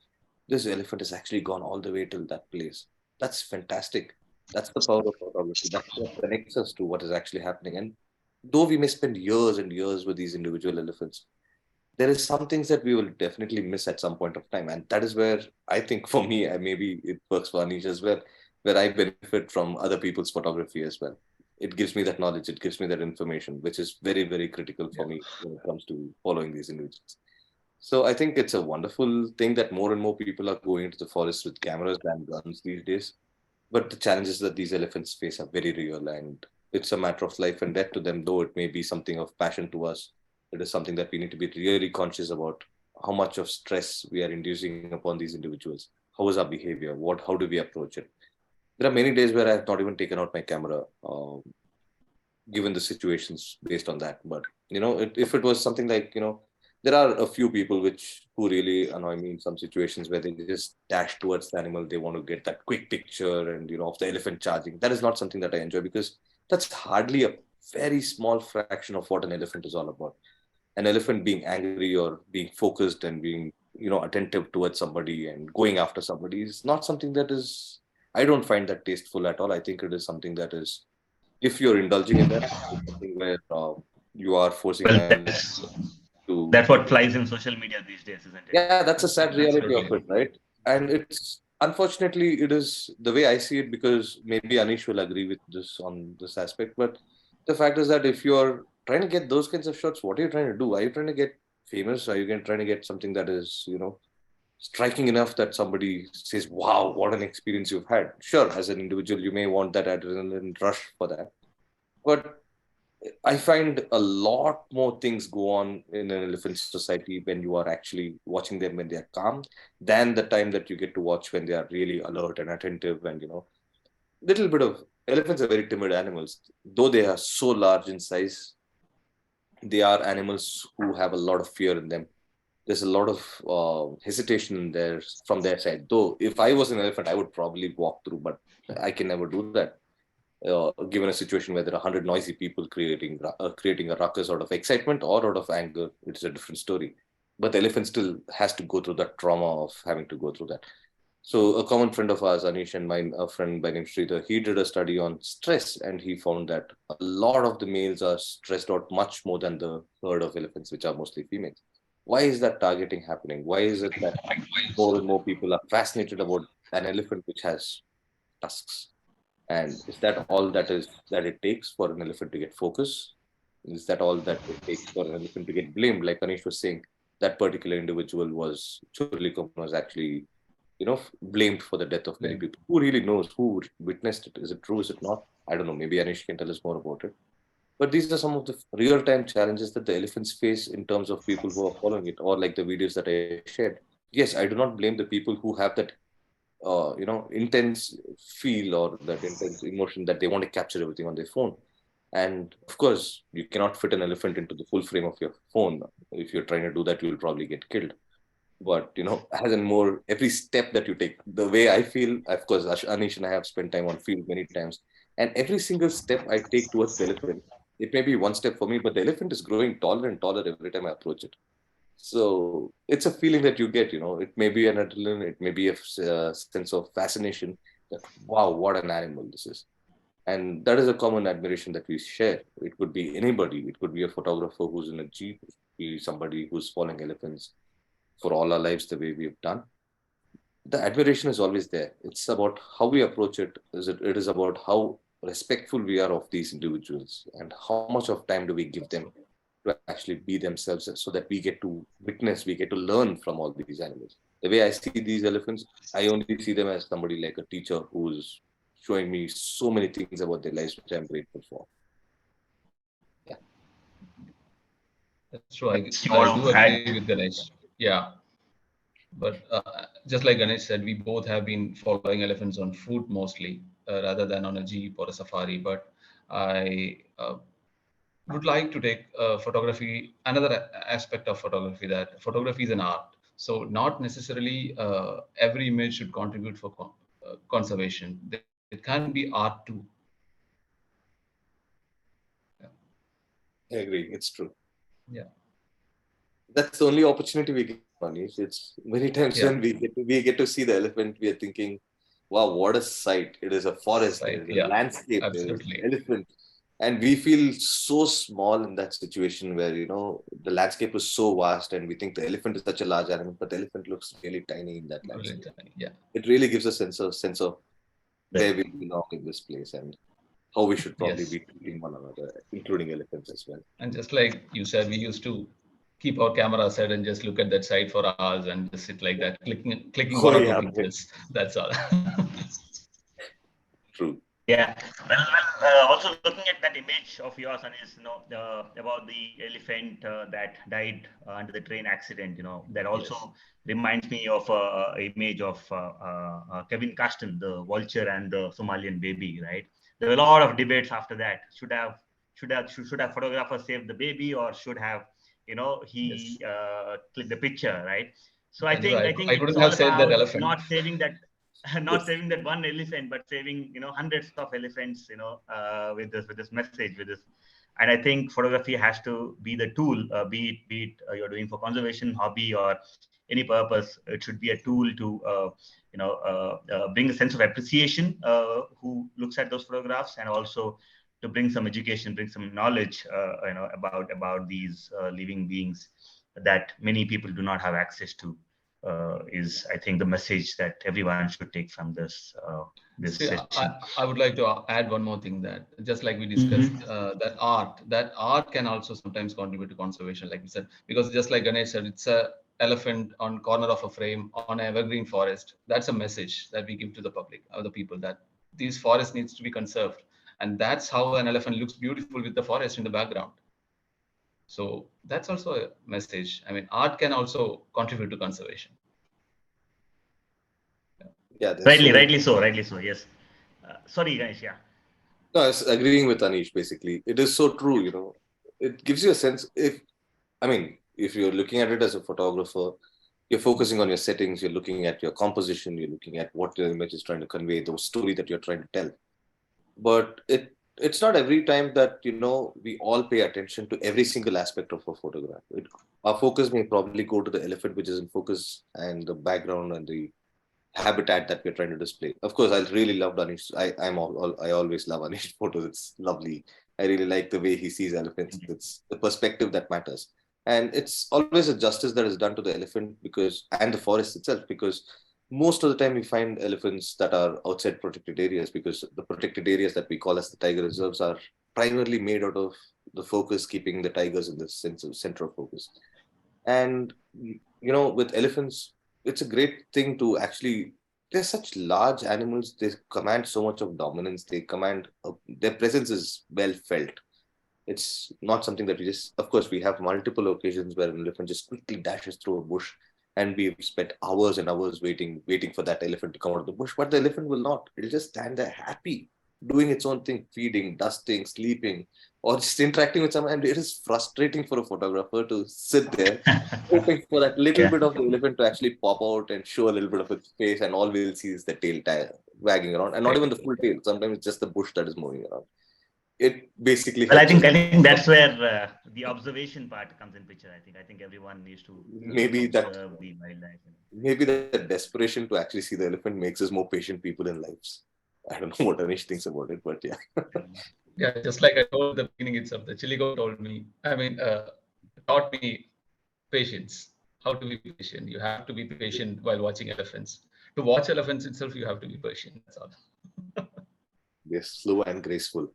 Speaker 2: this elephant has actually gone all the way till that place. That's fantastic. That's the power of photography. That's what connects us to what is actually happening. And though we may spend years and years with these individual elephants, there is some things that we will definitely miss at some point of time. And that is where I think for me, maybe it works for Anish as well, where I benefit from other people's photography as well. It gives me that knowledge, it gives me that information, which is very, very critical for me when it comes to following these individuals. So I think it's a wonderful thing that more and more people are going into the forest with cameras and guns these days. But the challenges that these elephants face are very real, and it's a matter of life and death to them, though it may be something of passion to us. It is something that we need to be really conscious about how much of stress we are inducing upon these individuals. How is our behavior? How do we approach it? There are many days where I have not even taken out my camera, given the situations based on that. But if it was something like there are a few people who really annoy me in some situations where they just dash towards the animal. They want to get that quick picture and of the elephant charging. That is not something that I enjoy, because that's hardly a very small fraction of what an elephant is all about. An elephant being angry or being focused and being attentive towards somebody and going after somebody is not something that is, I don't find that tasteful at all. I think it is something that is, if you're indulging in that, it's something where you are forcing
Speaker 3: Well,
Speaker 2: an elephant to
Speaker 3: that's what flies in social media these days, isn't it?
Speaker 2: yeah, that's a sad reality of
Speaker 6: Absolutely.
Speaker 2: it, right? And it's unfortunately it is the way I see it, because maybe Anish will agree with this on this aspect. But the fact is that if you're trying to get those kinds of shots, what are you trying to do? Are you trying to get famous? Are you trying to get something that is, striking enough that somebody says, wow, what an experience you've had? Sure, as an individual, you may want that adrenaline rush for that. But I find a lot more things go on in an elephant society when you are actually watching them when they are calm than the time that you get to watch when they are really alert and attentive. And little bit of elephants are very timid animals, though they are so large in size. They are animals who have a lot of fear in them. There's a lot of hesitation in there from their side. Though if I was an elephant, I would probably walk through, but I can never do that. Given a situation where there are 100 noisy people creating a ruckus out of excitement or out of anger, it's a different story. But the elephant still has to go through that trauma of having to go through that. So a common friend of ours, Anish, and mine, a friend by name Sridhar, he did a study on stress, and he found that a lot of the males are stressed out much more than the herd of elephants, which are mostly females. Why is that targeting happening? Why is it that more and more people are fascinated about an elephant which has tusks? And is that all that it takes for an elephant to get focus? Is that all that it takes for an elephant to get blamed? Like Anish was saying, that particular individual Churlikum was actually, blamed for the death of many
Speaker 6: Yeah.
Speaker 2: people. Who really knows? Who witnessed it? Is it true? Is it not? I don't know. Maybe Anish can tell us more about it. But these are some of the real-time challenges that the elephants face in terms of people who are following it, or like the videos that I shared. Yes, I do not blame the people who have that intense feel or that intense emotion that they want to capture everything on their phone. And of course, you cannot fit an elephant into the full frame of your phone. If you're trying to do that, you'll probably get killed. But as in more every step that you take, the way I feel, of course, Anish and I have spent time on field many times, and every single step I take towards the elephant, it may be one step for me, but the elephant is growing taller and taller every time I approach it. So it's a feeling that you get, it may be an adrenaline, it may be a sense of fascination that, wow, what an animal this is. And that is a common admiration that we share. It could be anybody. It could be a photographer who's in a jeep, it could be somebody who's following elephants for all our lives the way we've done. The admiration is always there. It's about how we approach it. It is about how respectful we are of these individuals and how much of time do we give them to actually be themselves so that we get to witness, we get to learn from all these animals. The way I see these elephants, I only see them as somebody like a teacher who's showing me so many things about their lives, which I'm grateful for. Yeah.
Speaker 6: That's true.
Speaker 3: You
Speaker 6: I
Speaker 3: want
Speaker 6: do
Speaker 3: to
Speaker 6: agree
Speaker 3: add?
Speaker 6: with Ganesh. Yeah. But just like Ganesh said, we both have been following elephants on foot mostly, rather than on a jeep or a safari. But I would like to take photography, another aspect of photography, that photography is an art. So not necessarily every image should contribute for conservation. It can be art too.
Speaker 2: I agree. It's true.
Speaker 6: Yeah.
Speaker 2: That's the only opportunity we get, Manish. It's many times
Speaker 6: Yeah.
Speaker 2: when we get to see the elephant, we are thinking, wow, what a sight. It is a forest,
Speaker 6: Right.
Speaker 2: there is a
Speaker 6: Yeah.
Speaker 2: landscape, there is
Speaker 6: Absolutely.
Speaker 2: an elephant. And we feel so small in that situation where, the landscape is so vast and we think the elephant is such a large animal, but the elephant looks really tiny in that
Speaker 6: Really
Speaker 2: landscape.
Speaker 6: tiny. Yeah.
Speaker 2: It really gives a sense of where we belong in this place and how we should probably
Speaker 6: Yes.
Speaker 2: be treating one another, including elephants as well.
Speaker 6: And just like you said, we used to keep our camera set and just look at that site for hours and just sit like that, clicking one
Speaker 2: Oh,
Speaker 6: or two
Speaker 2: yeah, right.
Speaker 6: pictures. That's all.
Speaker 2: True.
Speaker 3: Yeah. Also looking at that image of yours, and is about the elephant that died under the train accident. That also
Speaker 6: Yes.
Speaker 3: reminds me of a image of Kevin Costner, the vulture and the Somalian baby. Right. There were a lot of debates after that. Should have photographer saved the baby, or should have
Speaker 6: Yes.
Speaker 3: he clicked the picture, right? So I
Speaker 6: And
Speaker 3: think I
Speaker 6: I
Speaker 3: think it's
Speaker 6: couldn't have
Speaker 3: all
Speaker 6: saved that
Speaker 3: about
Speaker 6: elephant.
Speaker 3: not saving that not
Speaker 2: Yes.
Speaker 3: saving that one elephant, but saving hundreds of elephants, with this message, with this. And I think photography has to be the tool, be it you're doing for conservation, hobby, or any purpose. It should be a tool to bring a sense of appreciation who looks at those photographs, and also to bring some education, bring some knowledge, about these living beings that many people do not have access to. Is, I think, the message that everyone should take from this
Speaker 6: See,
Speaker 3: session.
Speaker 6: I would like to add one more thing, that just like we discussed,
Speaker 3: Mm-hmm.
Speaker 6: that art can also sometimes contribute to conservation, like we said, because just like Ganesh said, it's a elephant on corner of a frame on an evergreen forest. That's a message that we give to the public, or the people, that these forests needs to be conserved. And that's how an elephant looks beautiful with the forest in the background. So that's also a message. I mean, art can also contribute to conservation.
Speaker 2: Yeah, there's so
Speaker 3: Rightly,
Speaker 2: many.
Speaker 3: rightly so. Yes. Sorry, Ganesh. Yeah.
Speaker 2: No, I was agreeing with Anish, basically. It is so true. It gives you a sense if you're looking at it as a photographer, you're focusing on your settings, you're looking at your composition, you're looking at what your image is trying to convey, the story that you're trying to tell. But it's not every time that, we all pay attention to every single aspect of a photograph. Our focus may probably go to the elephant, which is in focus, and the background and the habitat that we're trying to display. Of course, I really love Anish. I always love Anish photos. It's lovely. I really like the way he sees elephants. It's the perspective that matters, and it's always a justice that is done to the elephant and the forest itself, because most of the time we find elephants that are outside protected areas, because the protected areas that we call as the tiger reserves are primarily made out of the focus, keeping the tigers in the center of focus. And with elephants, it's a great thing to actually. They're such large animals. They command so much of dominance. Their presence is well felt. It's not something that we just. Of course, we have multiple occasions where an elephant just quickly dashes through a bush, and we've spent hours and hours waiting for that elephant to come out of the bush. But the elephant will not. It'll just stand there happy, doing its own thing, feeding, dusting, sleeping, or just interacting with someone. And it is frustrating for a photographer to sit there hoping for that little
Speaker 3: Yeah.
Speaker 2: bit of the elephant to actually pop out and show a little bit of its face, and all we'll see is the tail wagging around, and not even the full tail. Sometimes it's just the bush that is moving around. It basically
Speaker 3: Well, I
Speaker 2: helps us
Speaker 3: think I think that's where the observation part comes in picture. I think everyone needs to
Speaker 2: maybe that
Speaker 3: observe the wildlife.
Speaker 2: maybe the desperation to actually see the elephant makes us more patient people in lives. I don't know what Aneesh thinks about it, but yeah.
Speaker 6: Yeah, just like I told at the beginning itself, the Chiligo told me, taught me patience, how to be patient. You have to be patient while watching elephants. To watch elephants itself, you have to be patient. That's all.
Speaker 2: They're slow and graceful.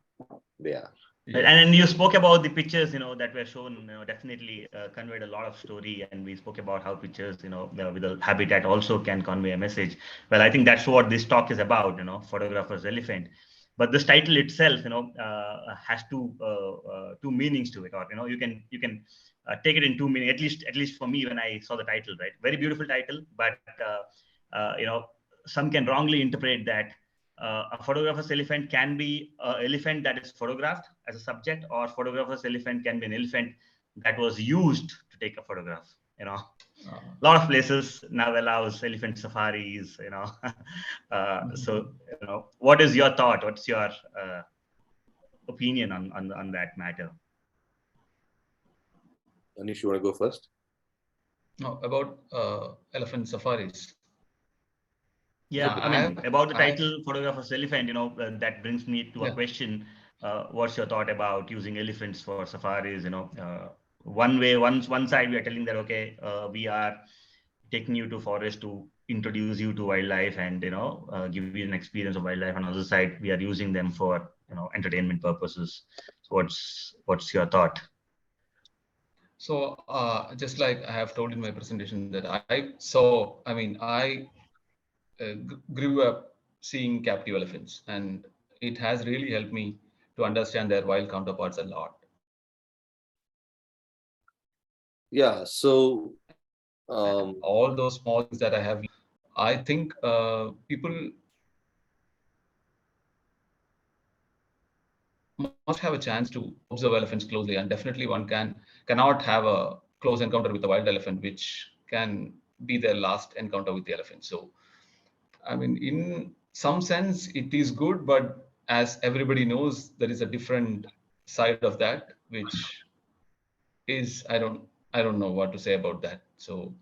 Speaker 2: They are.
Speaker 3: And then you spoke about the pictures, that were shown, definitely conveyed a lot of story. And we spoke about how pictures, with a habitat also can convey a message. Well, I think that's what this talk is about, photographer's elephant. But this title itself, has two meanings to it, or you can take it in two meanings. At least for me, when I saw the title, right, very beautiful title, but some can wrongly interpret that a photographer's elephant can be an elephant that is photographed as a subject, or photographer's elephant can be an elephant that was used to take a photograph. A lot of places now allows elephant safaris. So what is your thought? What's your opinion on that matter?
Speaker 2: Anish, you want to go first?
Speaker 6: No, about elephant safaris.
Speaker 3: Yeah, about the title "Photographer's Elephant," that brings me to a question. What's your thought about using elephants for safaris? One side we are telling that, okay, we are taking you to forest to introduce you to wildlife and give you an experience of wildlife. On the other side, we are using them for entertainment purposes. So what's your thought?
Speaker 6: So just like I have told in my presentation that I grew up seeing captive elephants, and it has really helped me to understand their wild counterparts a lot.
Speaker 2: Yeah, so
Speaker 6: all those small things that I think people must have a chance to observe elephants closely, and definitely one cannot have a close encounter with a wild elephant, which can be their last encounter with the elephant. So in some sense it is good, but as everybody knows, there is a different side of that, which is I don't know what to say about that. So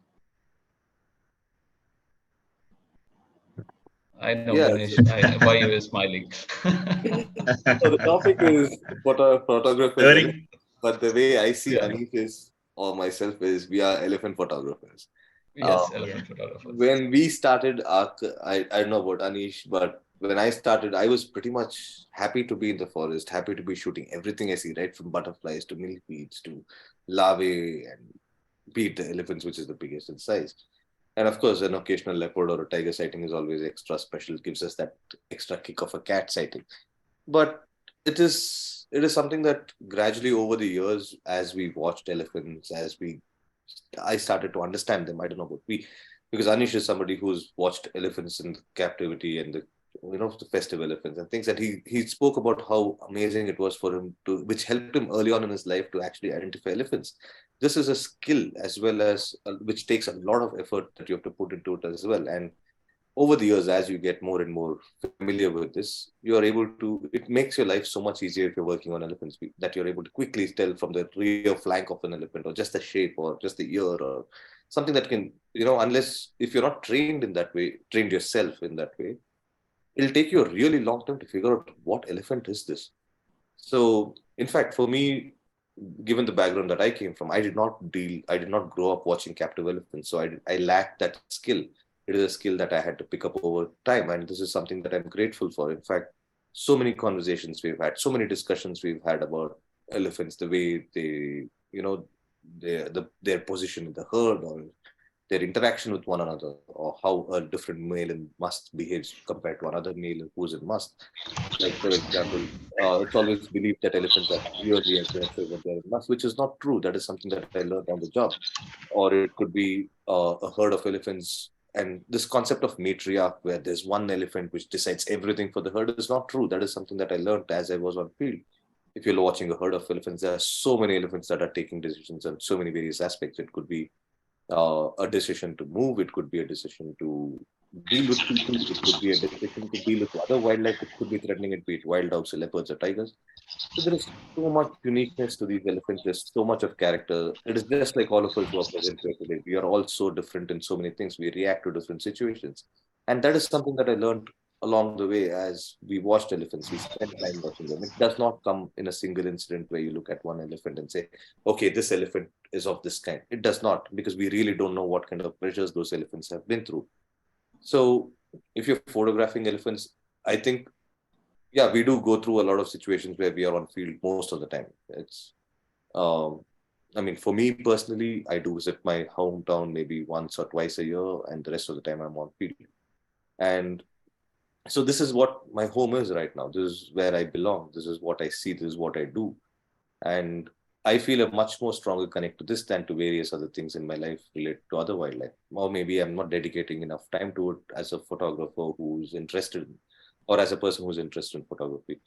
Speaker 6: I know,
Speaker 2: yeah,
Speaker 6: Ganesh, why you were smiling.
Speaker 2: so the topic is photographers, but the way I see Anish is, or myself, is we are elephant photographers.
Speaker 6: Yes, elephant photographers.
Speaker 2: When we started I don't know about Anish, but when I started, I was pretty much happy to be in the forest, happy to be shooting everything I see, right from butterflies to millipedes to larvae and beat the elephants, which is the biggest in size. And of course, an occasional leopard or a tiger sighting is always extra special, gives us that extra kick of a cat sighting. But it is something that gradually over the years, as we watched elephants, I started to understand them. I don't know about because Anish is somebody who's watched elephants in captivity and the festive elephants and things, that he spoke about how amazing it was for him which helped him early on in his life to actually identify elephants. This is a skill as well as which takes a lot of effort that you have to put into it as well. And over the years, as you get more and more familiar with this, you are able to, it makes your life so much easier if you're working on elephants, that you're able to quickly tell from the rear flank of an elephant, or just the shape, or just the ear, or something that can, unless if you're not trained in that way, trained yourself in that way, it'll take you a really long time to figure out what elephant is this. So, in fact, for me, given the background that I came from, I did not grow up watching captive elephants. So I lacked that skill. It is a skill that I had to pick up over time. And this is something that I'm grateful for. In fact, so many conversations we've had, so many discussions we've had about elephants, the way they, their position in the herd, or their interaction with one another, or how a different male in must behaves compared to another male who's in must. Like, for example, it's always believed that elephants are really aggressive when they're in must, which is not true. That is something that I learned on the job. Or it could be a herd of elephants. And this concept of matriarch, where there's one elephant which decides everything for the herd, is not true. That is something that I learned as I was on field. If you're watching a herd of elephants, there are so many elephants that are taking decisions on so many various aspects. It could be a decision to move, it could be a decision to deal with people, it could be a decision to deal with other wildlife, it could be threatening it, be it wild dogs, or leopards, or tigers. So there is so much uniqueness to these elephants, there's so much of character. It is just like all of us who are present here today. We are all so different in so many things. We react to different situations. And that is something that I learned along the way as we watched elephants, we spent time watching them. It does not come in a single incident where you look at one elephant and say, okay, this elephant is of this kind. It does not, because we really don't know what kind of pressures those elephants have been through. So if you're photographing elephants, I think, yeah, we do go through a lot of situations where we are on field most of the time. Um, I mean, for me personally, I do visit my hometown maybe once or twice a year, and the rest of the time I'm on field. And so this is what my home is right now. This is where I belong. This is what I see. This is what I do. And I feel a much more stronger connect to this than to various other things in my life related to other wildlife. Or maybe I'm not dedicating enough time to it as a photographer who's interested, or as a person who's interested in photography.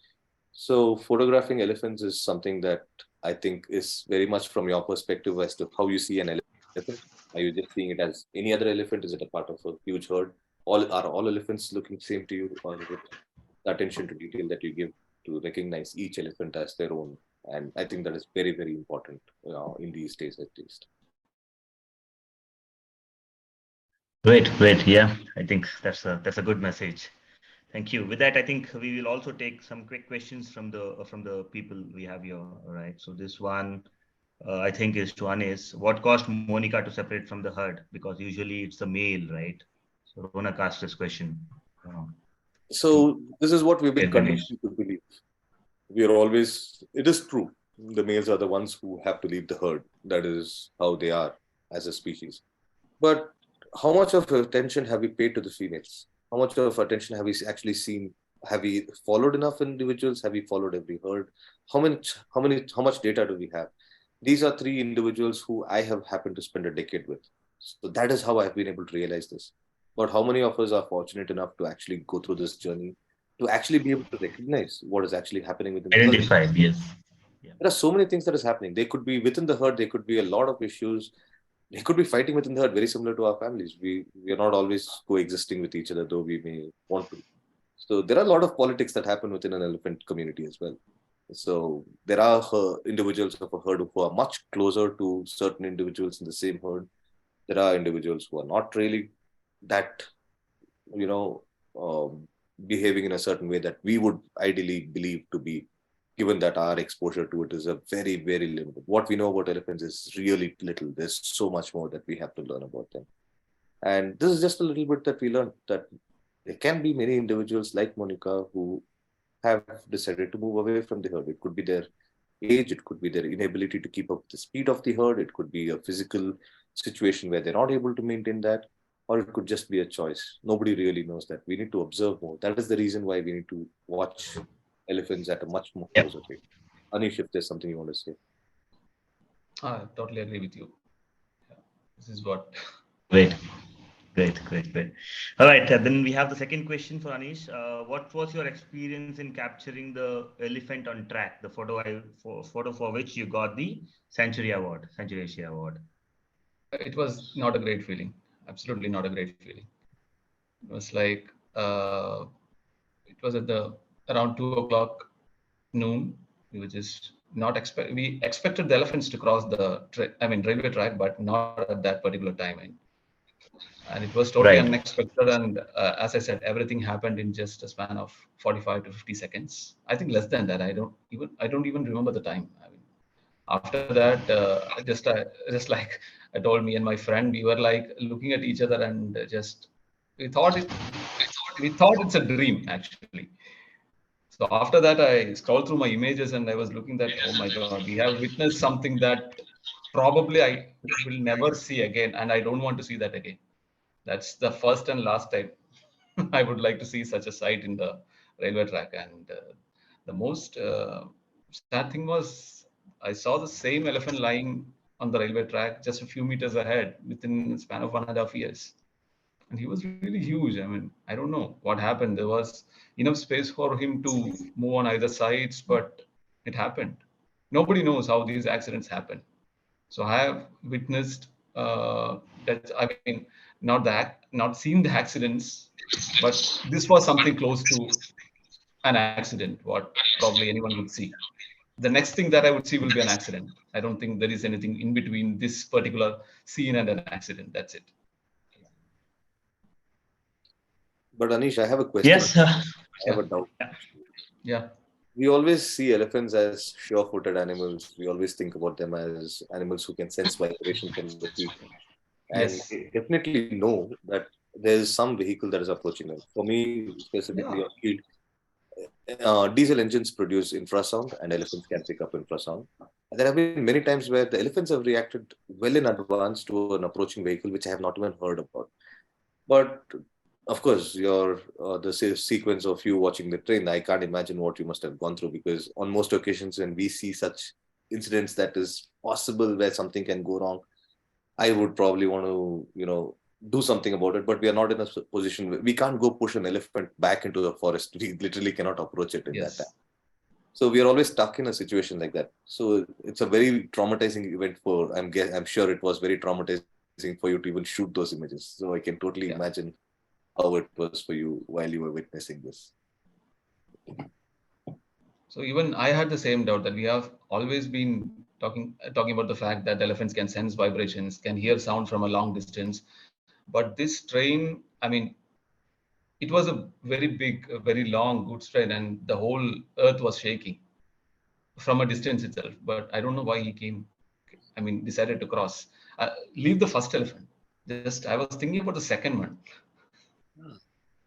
Speaker 2: So photographing elephants is something that I think is very much from your perspective as to how you see an elephant. Are you just seeing it as any other elephant? Is it a part of a huge herd? All elephants looking same to you, or is it the attention to detail that you give to recognize each elephant as their own? And I think that is very, very important in these days, at least.
Speaker 3: Great, great. Yeah, I think that's a good message. Thank you. With that, I think we will also take some quick questions from the people we have here. All right. So this one, I think, is to Anis. What caused Monica to separate from the herd? Because usually it's the male, right? So Ronak asked this question.
Speaker 2: So this is what we've been
Speaker 3: Yeah, Ganesh.
Speaker 2: conditioned to believe. We are always, it is true. The males are the ones who have to leave the herd. That is how they are as a species. But how much of attention have we paid to the females? How much of attention have we actually seen? Have we followed enough individuals? Have we followed every herd? How much data do we have? These are three individuals who I have happened to spend a decade with. So that is how I've been able to realize this. But how many of us are fortunate enough to actually go through this journey, to actually be able to recognize what is actually happening within the herd?
Speaker 3: Identified, yes. Yeah.
Speaker 2: There are so many things that is happening. They could be within the herd. There could be a lot of issues. They could be fighting within the herd, very similar to our families. We are not always coexisting with each other, though we may want to. So there are a lot of politics that happen within an elephant community as well. So there are individuals of a herd who are much closer to certain individuals in the same herd. There are individuals who are not really that, you know, behaving in a certain way that we would ideally believe to be, given that our exposure to it is a very, very limited. What we know about elephants is really little. There's so much more that we have to learn about them. And this is just a little bit that we learned, that there can be many individuals like Monica who have decided to move away from the herd. It could be their age, it could be their inability to keep up the speed of the herd, it could be a physical situation where they're not able to maintain that, or it could just be a choice. Nobody really knows that. We need to observe more. That is the reason why we need to watch elephants at a much more closer rate. Anish, if there's something you want to say.
Speaker 6: I totally agree with you. Yeah, this is what.
Speaker 3: Great. Great. All right, then we have the second question for Anish. What was your experience in capturing the elephant on track, the photo for which you got the Century Asia Award?
Speaker 6: It was not a great feeling. Absolutely not a great feeling. It was like it was at the around 2 o'clock noon. We were just not we expected the elephants to cross the railway track, but not at that particular time. And it was totally unexpected. And as I said, everything happened in just a span of 45 to 50 seconds. I think less than that. I don't even remember the time. I mean, after that, just like I told me and my friend, we were like looking at each other and just we thought it's a dream actually. So after that, I scrolled through my images and I was looking that, oh my God, we have witnessed something that probably I will never see again, and I don't want to see that again. That's the first and last time I would like to see such a sight in the railway track. And the most sad thing was I saw the same elephant lying on the railway track just a few meters ahead within a span of 1.5 years. And he was really huge. I mean, I don't know what happened. There was enough space for him to move on either sides, but it happened. Nobody knows how these accidents happen. So I have witnessed that. I mean, not seen the accidents, but this was something close to an accident. What probably anyone would see. The next thing that I would see will be an accident. I don't think there is anything in between this particular scene and an accident. That's it.
Speaker 2: But Anish, I have a question.
Speaker 3: Yes.
Speaker 2: I have a
Speaker 6: Yeah.
Speaker 2: doubt.
Speaker 6: Yeah.
Speaker 2: We always see elephants as sure-footed animals. We always think about them as animals who can sense vibration from the feet. And
Speaker 6: Yes.
Speaker 2: I definitely know that there is some vehicle that is approaching them. For me, specifically
Speaker 6: Yeah.
Speaker 2: on field, diesel engines produce infrasound, and elephants can pick up infrasound. And there have been many times where the elephants have reacted well in advance to an approaching vehicle, which I have not even heard about. But of course, the sequence of you watching the train, I can't imagine what you must have gone through, because on most occasions when we see such incidents that is possible where something can go wrong, I would probably want to, do something about it. But we are not in a position where we can't go push an elephant back into the forest. We literally cannot approach it in that time.
Speaker 6: Yes.
Speaker 2: So we are always stuck in a situation like that. So it's a very traumatizing event I'm sure it was very traumatizing for you to even shoot those images. So I can totally
Speaker 6: Yeah.
Speaker 2: imagine how it was for you while you were witnessing this.
Speaker 6: So even I had the same doubt that we have always been talking about the fact that elephants can sense vibrations, can hear sound from a long distance. But this train, I mean, it was a very big, a very long goods train, and the whole earth was shaking from a distance itself. But I don't know why he came. I mean, decided to cross. Leave the first elephant. Just I was thinking about the second one.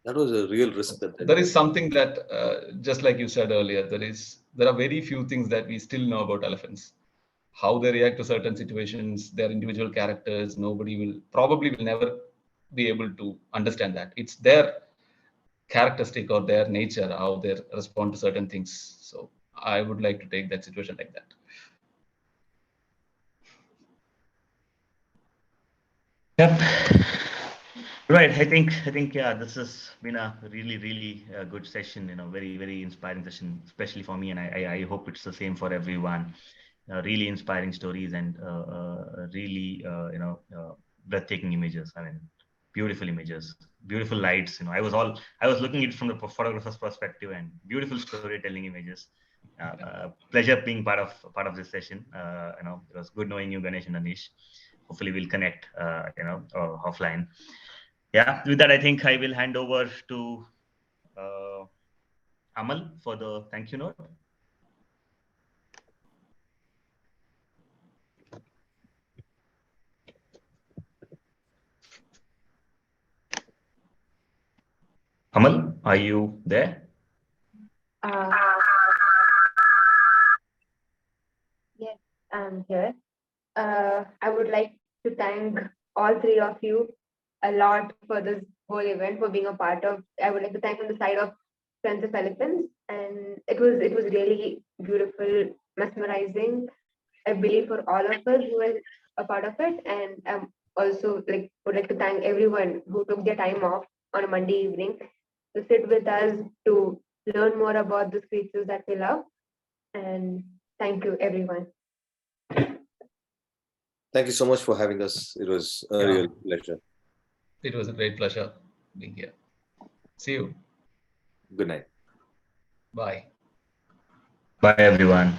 Speaker 2: That was a real risk that they
Speaker 6: There
Speaker 2: took.
Speaker 6: is something that, just like you said earlier, there are very few things that we still know about elephants. How they react to certain situations, their individual characters. Nobody will never be able to understand that. It's their characteristic or their nature, how they respond to certain things. So I would like to take that situation like that.
Speaker 3: Yep. Right. I think yeah, this has been a really good session. Very inspiring session, especially for me, and I hope it's the same for everyone. Really inspiring stories and really breathtaking images. I mean, beautiful images, beautiful lights. I was looking at it from the photographer's perspective, and beautiful storytelling images. Pleasure being part of this session. It was good knowing you, Ganesh and Anish. Hopefully, we'll connect. Offline. Yeah. With that, I think I will hand over to uh, Amal for the thank you note. Amal, are you there?
Speaker 1: Uh, yes, I'm here. I would like to thank all three of you a lot for this whole event, for being a part of. I would like to thank from the side of Friends of Elephants, and it was really beautiful, mesmerizing. I believe for all of us who were a part of it, and also would like to thank everyone who took their time off on a Monday evening to sit with us to learn more about the creatures that we love. And thank you, everyone.
Speaker 2: Thank you so much for having us. It was a
Speaker 6: Yeah,
Speaker 2: real pleasure.
Speaker 6: it was a great pleasure being here. See you.
Speaker 2: Good night.
Speaker 6: Bye.
Speaker 3: Bye, everyone.